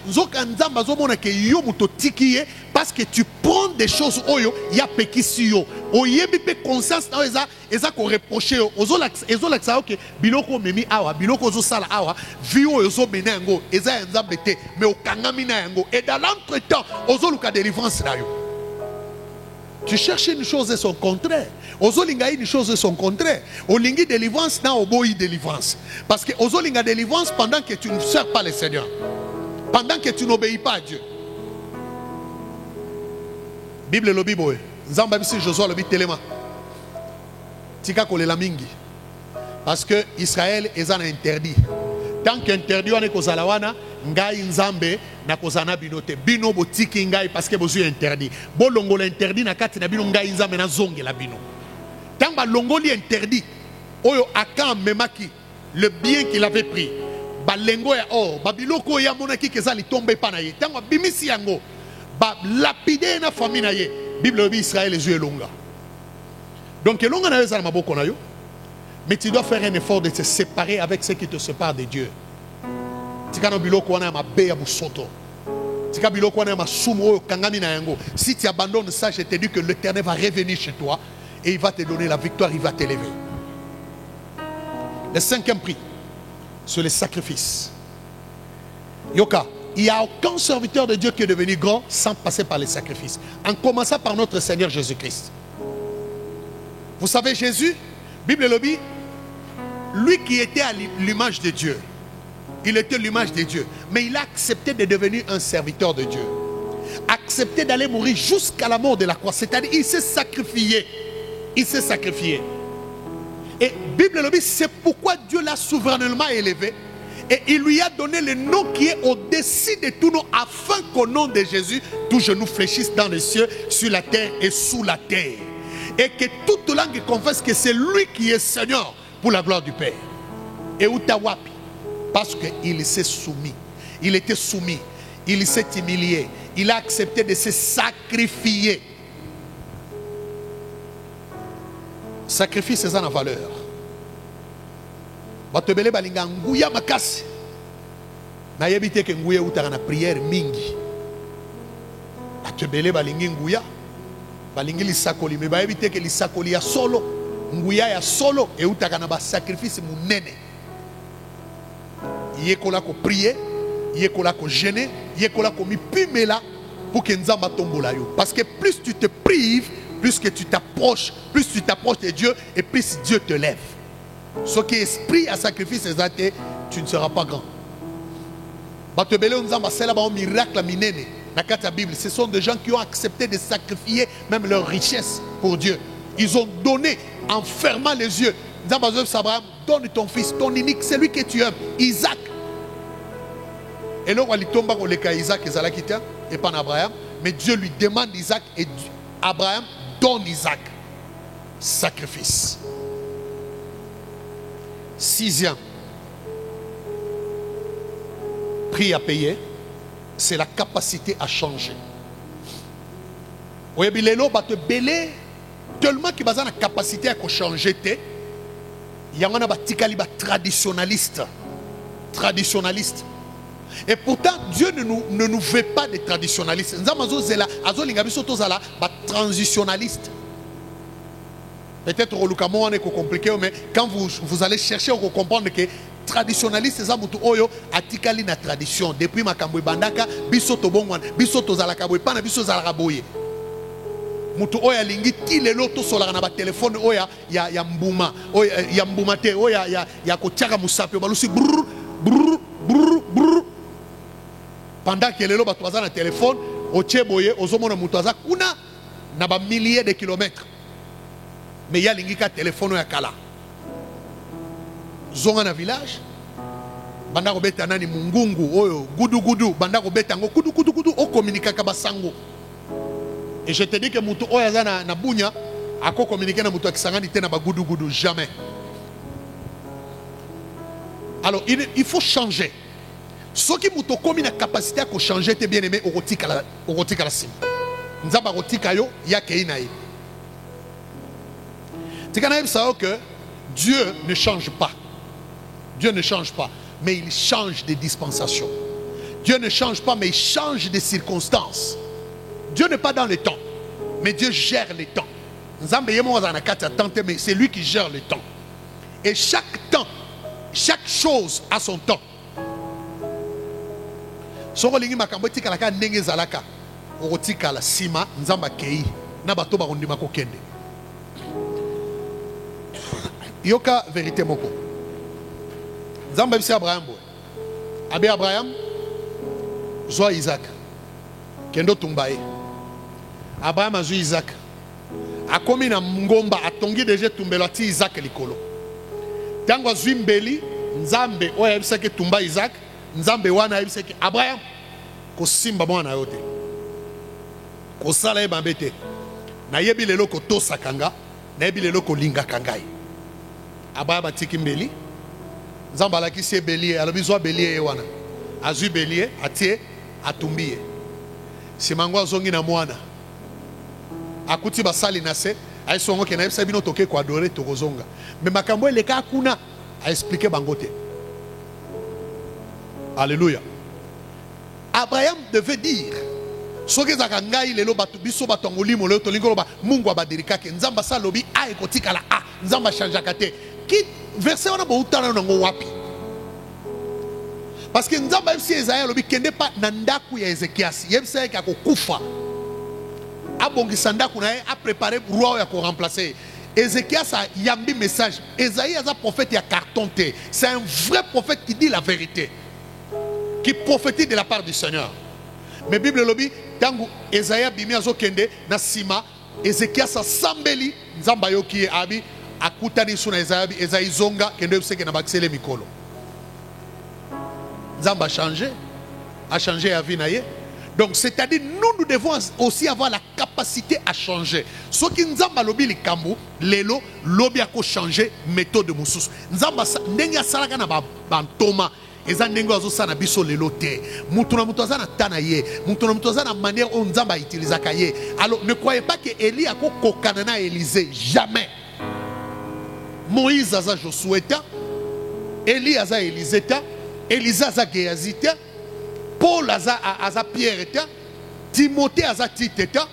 nzoka nzamba zomona ke yo muto tikiye parce que tu prends des choses oyo ya pekisi yo. Oyebi pe conscience na eza ko reprocher ozo la ke biloko memi awa biloko zo sala awa vio ozo menango eza nzambe te mais okangami na yango et dans l'entretemps ozo luka délivrance na yo. Tu cherches une chose et son contraire. Ozolinga une chose et son contraire. Olingi délivrance na oboyi délivrance. Parce que ozolinga délivrance pendant que tu ne sers pas le Seigneur. Pendant que tu n'obéis pas à Dieu. Bible le Bible. Nzamba bisi Josué le bitelema. Tika kolela mingi. Parce que Israël est interdit. Tant qu'interdit on est kozalawana ngai nzambe na kozana binote bino botiki ngai parce que bozu interdit bolongo l'interdit na kati na bino ngai nzambe na zonge la bino tant ba longoli interdit oyo aka memaki le bien qu'il avait pris ba lengo ya or ba biloko ya monaki kezali tombe pa na ye tant bimisi yango ba lapide na famille na ye Bible bi Israël ezue longa donc longa na yeza na maboko na yo. Mais tu dois faire un effort de te séparer avec ceux qui te séparent de Dieu. Tika no biloko wana ya mabe ya busoto. Tika biloko wana ya masumu oyo kangami na yango. Si tu abandonnes ça, je te dis que l'Éternel va revenir chez toi et il va te donner la victoire, il va t'élever. Le cinquième prix, c'est le sacrifice. Yoka, il n'y a aucun serviteur de Dieu qui est devenu grand sans passer par les sacrifices. En commençant par notre Seigneur Jésus-Christ. Vous savez, Jésus, Bible le dit, lui qui était à l'image de Dieu, il était l'image de Dieu, mais il a accepté de devenir un serviteur de Dieu. Accepté d'aller mourir jusqu'à la mort de la croix. C'est-à-dire, il s'est sacrifié. Il s'est sacrifié. Et Bible le dit, c'est pourquoi Dieu l'a souverainement élevé. Et il lui a donné le nom qui est au-dessus de tout nom, afin qu'au nom de Jésus, tout genou fléchisse dans les cieux, sur la terre et sous la terre. Et que toute langue confesse que c'est lui qui est Seigneur pour la gloire du Père. Et Utawapi, parce qu'il s'est soumis. Il était soumis. Il s'est humilié. Il a accepté de se sacrifier. Sacrifice, c'est ça la valeur. Batebele balinga nguya makasi. Na yebite ke nguya utaka na prière mingi. Batebele balingi nguya. Balingi lisakoli. Me ba yebite ke lisakoli ya solo. Nguya ya solo. E utaka na ba sacrifice munene. Yekola ko prier. Yekola ko jeûner. Yekola ko mi pimela. Pour que nzamba tombola yo. Parce que plus tu te prives, plus que tu t'approches de Dieu, et plus Dieu te lève. Ce qui est esprit à sacrifice, tu ne seras pas grand. Ce sont des gens qui ont accepté de sacrifier même leur richesse pour Dieu. Ils ont donné en fermant les yeux. Abraham, donne ton fils, ton unique, celui que tu aimes, Isaac. Et là, Isaac et pas Abraham, mais Dieu lui demande Isaac et Abraham donne Isaac. Sacrifice. Sixième prix à payer, c'est la capacité à changer. Oui, bilelo te belé tellement qu'il a la capacité à changer. Il y a un traditionnaliste. Traditionnaliste. Et pourtant, Dieu ne nous veut pas des traditionnalistes. Transitionnaliste. Peut-être que c'est compliqué, mais quand vous allez chercher, vous comprendre que traditionnaliste, c'est ça, oyo atikali na tradition. Depuis ma kambwe bandaka, biso to bongwan, biso to zalaka boy, pana biso zalaka boye. Mutu oya lingi ti lelo to solaka na ba téléphone oya ya mbuma, oya ya mbuma te, oya ya ko tiaka musapi balusi brrr brrr brrr brrr. Pendant que lelo ba toza na téléphone, o cheboye ozomona mutu aza kuna na ba milliers de kilomètres. Mais il y a un téléphone à Kala. Zonga na village. Banda robeta nani mungungu oyo gudu gudu banda robeta ngo kudu kudu kudu o communiquer ka basango. Et je te dis que mutu oyo za na bunya ako communiquer na mutu akisangani te na ba gudu gudu jamais. Alors il faut changer. Ce qui mutu komi na capacité à changer te bien aimé au rotika la sim. Nzaba rotika yo ya keinaï. C'est quand même ça que Dieu ne change pas. Dieu ne change pas, mais il change de dispensation. Dieu ne change pas, mais il change de circonstances. Dieu n'est pas dans le temps, mais Dieu gère le temps. Mais c'est lui qui gère le temps. Et chaque temps, chaque chose a son temps. Yoka vérité moko. Zamba bisi Abraham boy. Abi Abraham zwa Isaac. Kendo tumbaye. Abraham azwi Isaac. Akomi na ngomba atongi deje tumbelo ati Isaac likolo. Tango azwi mbeli nzambe oya bisake tumba Isaac, nzambe wana bisake Abraham ko simba mwana yote. Ko sala e bambete. Na yebi lelo ko tosa kanga, na yebi lelo ko linga kangai. Abraham atiki mbeli nzamba lakisi bélier alobizwa bélier wana azui bélier atie atumbiye simango azongi na mwana akuti basali na se aisongo ke na yebisa bino toke ko adorer tokozonga mais makambo eleka kuna a expliquer bango te Alléluia. Abraham devait dire, soki za ngai lelo batu biso batongoli moleo tolingo ba Mungu abadirika ke nzamba sa lobi a ekotika la a nzamba changeaka te. Ki verset wana bo utana nango wapi? Parce que nzamba fsi Esaïe lobi kende pa na ndaku ya Ezekias. Yebisa ka kokufa. Abongisa ndaku na ye a préparé roi ya ko remplacer. Ézéchias a yambi message. Esaïe est un prophète, il y a carton T. C'est un vrai prophète qui dit la vérité, qui prophétise de la part du Seigneur. Mais la Bible lobby, tangu Esaïe bimi azokende na sima, Ézéchias a sambeli nzamba yoki abi akutani suna Esaïe zonga kende yebseke na bakisele mikolo. Nzamba a changé la vie na ye. Donc, c'est-à-dire, nous devons aussi avoir la capacité à changer. Ce qui nous a lobi le kambu, lelo, lobi a changer méthode de moussous. Nous avons n'enga salaka na bantoma. Eza n'enga azo sana biso lelo te. Mutuna mutoza na tanaye. Mutuna mutoza na manière où nous avons utilisé kaye. Alors, ne croyez pas que Élie a kokanana Élisée. Jamais. Moïse aza Josué ta. Élie aza Élisée ta. Élisée aza Géasi ta. Paul aza Pierre eta, Timothée aza Tite eta,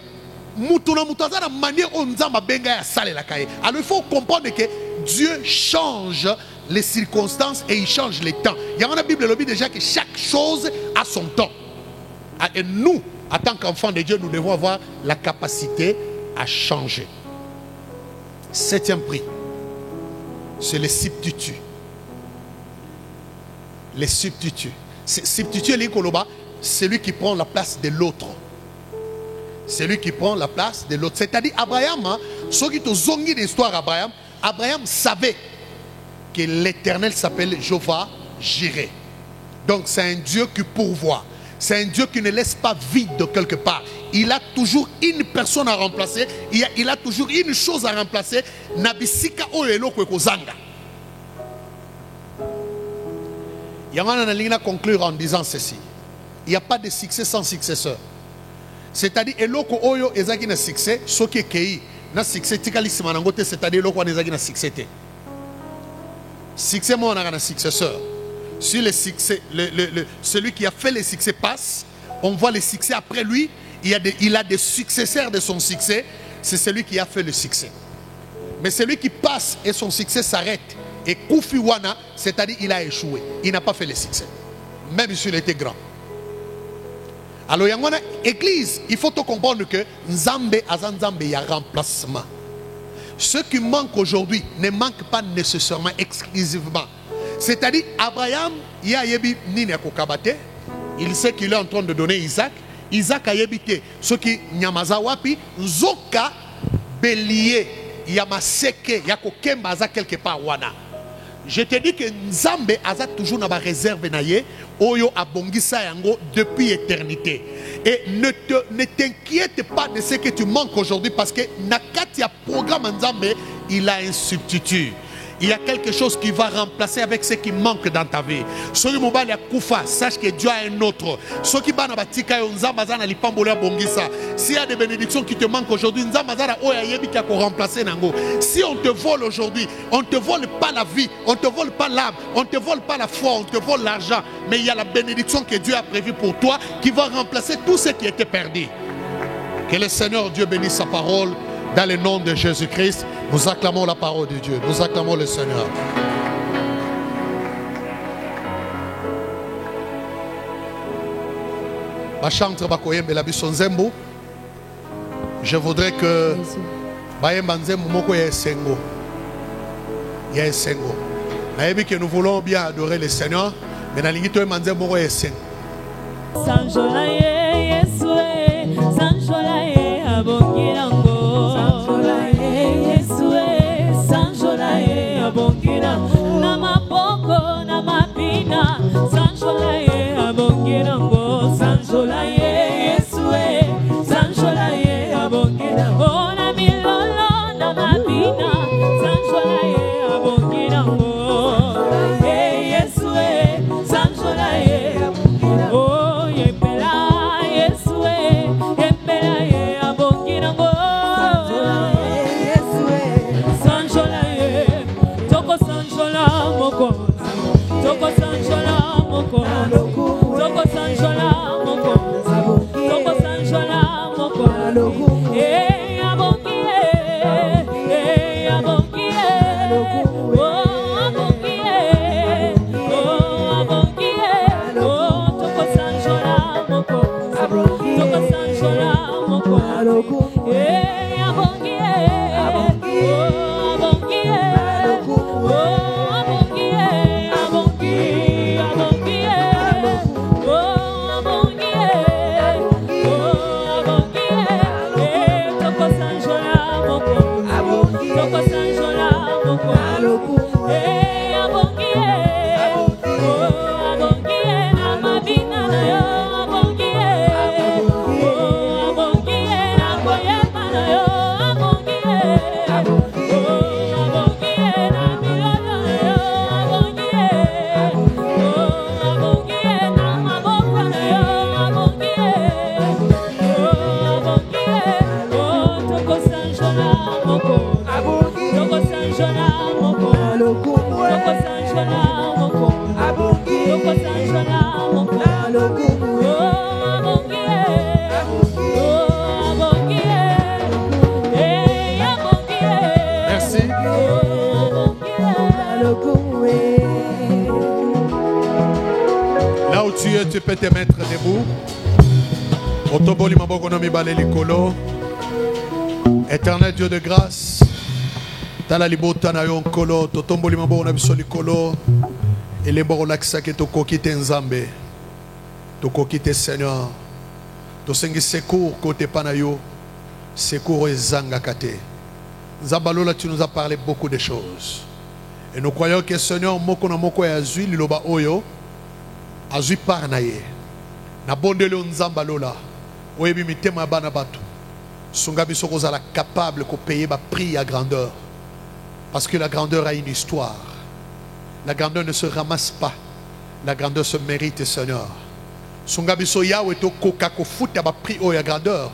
mutuna mutaza na manière où nzamba benga ya sale la kaye. Alors il faut comprendre que Dieu change les circonstances et il change les temps. Il y a dans la Bible le dit déjà que chaque chose a son temps. Et nous, en tant qu'enfants de Dieu, nous devons avoir la capacité à changer. Septième prix, c'est les substituts. Les substituts. Substituer l'ikoloba, c'est lui qui prend la place de l'autre. C'est lui qui prend la place de l'autre. C'est-à-dire, Abraham, ceux qui ont zongi l'histoire d'Abraham, Abraham savait que l'Éternel s'appelle Jéhovah Jireh. Donc, c'est un Dieu qui pourvoit. C'est un Dieu qui ne laisse pas vide de quelque part. Il a toujours une personne à remplacer. Il a toujours une chose à remplacer. Nabisika oyelo kwekozanga. Il y a un conclure en disant ceci. Il n'y a pas de succès sans successeur. C'est-à-dire, eloko oyo ezaki na succès, soki kei na succès tikali simanangote, c'est-à-dire eloko ezaki na succès te. Succès moi on a un successeur. Si le succès, celui qui a fait le succès passe, on voit le succès après lui. Il a des successeurs de son succès. C'est celui qui a fait le succès. Mais celui qui passe et son succès s'arrête. Et Koufiwana, c'est-à-dire il a échoué. Il n'a pas fait le succès. Même s'il était grand. Alors, il y a une église. Il faut comprendre que Nzambe Azanzambe, il y a remplacement. Ce qui manque aujourd'hui ne manque pas nécessairement exclusivement. C'est-à-dire, Abraham, il y a yebi nini akokabate. Il sait qu'il est en train de donner Isaac. Isaac a yebité. Ce qui nyamaza wapi, Zoka bélier, yamaseke, yakokemba aza quelque part wana. Je te dis que Nzambe a toujours une réserve oyo abongisa yango depuis éternité. Et ne t'inquiète pas de ce que tu manques aujourd'hui parce que nakati ya programme Nzambe, il a un substitut. Il y a quelque chose qui va remplacer avec ce qui manque dans ta vie. Ceux qui m'ont koufa, sache que Dieu a un autre. Ceux qui bana batika Nzamba zana lipambola bongisa. S'il y a des bénédictions qui te manquent aujourd'hui, Nzamba zana oya yebi qui a remplacer nango. Si on te vole aujourd'hui, on ne te vole pas la vie, on ne te vole pas l'âme, on ne te vole pas la foi, on te vole l'argent. Mais il y a la bénédiction que Dieu a prévue pour toi qui va remplacer tout ce qui était perdu. Que le Seigneur Dieu bénisse sa parole. Dans le nom de Jésus-Christ, nous acclamons la parole de Dieu. Nous acclamons le Seigneur. Je voudrais que que nous voulons bien adorer le Seigneur, mais na mapoko na mapina sanjola ye abongirango sanjola ye Yesue sanjola ye abongirango na milolo na mapina sanjola ye abongirango Yesue sanjola ye oh yepela Yesue yepela ye abongirango sanjola ye Toko sanjola moko tu es, tu peux te mettre debout. Otoboli maboko na mibale likolo. Éternel Dieu de grâce, tala libota na yo nkolo, totomboli maboko na biso likolo. Elembo relaxa ke tokoki te nzambe. Tokoki te Seigneur. Tosengi secours côté pana yo. Secours ezanga kate. Nzambalola, tu nous as parlé beaucoup de choses. Et nous croyons que Seigneur moko na moko ya azui liloba oyo. Azui par na ye. Na bondele nzambalola. Oyebi mitema bana batu. Sunga biso kozala capable ko payer ba prix à grandeur. Parce que la grandeur a une histoire. La grandeur ne se ramasse pas. La grandeur se mérite, Seigneur. Sunga biso yawe to koka ko futa ba prix o ya grandeur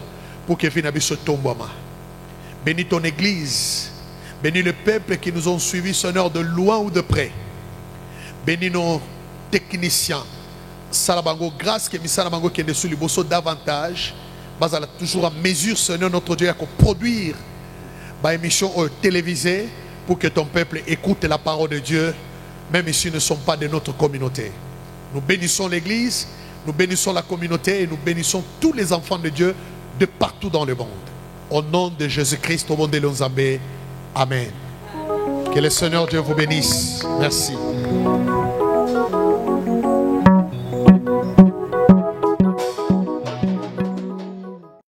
pour que vina biso tomboma. Bénis ton église. Bénis le peuple qui nous ont suivis, Seigneur, de loin ou de près. Bénis nos techniciens. Salabango, grâce que Misalabango qui est dessus le bosso davantage. Basala toujours à mesure, Seigneur, notre Dieu, à produire une émission télévisée pour que ton peuple écoute la parole de Dieu, même s'ils ne sont pas de notre communauté. Nous bénissons l'église, nous bénissons la communauté et nous bénissons tous les enfants de Dieu de partout dans le monde. Au nom de Jésus-Christ, au nom de l'Onzambé. Amen. Que le Seigneur Dieu vous bénisse. Merci.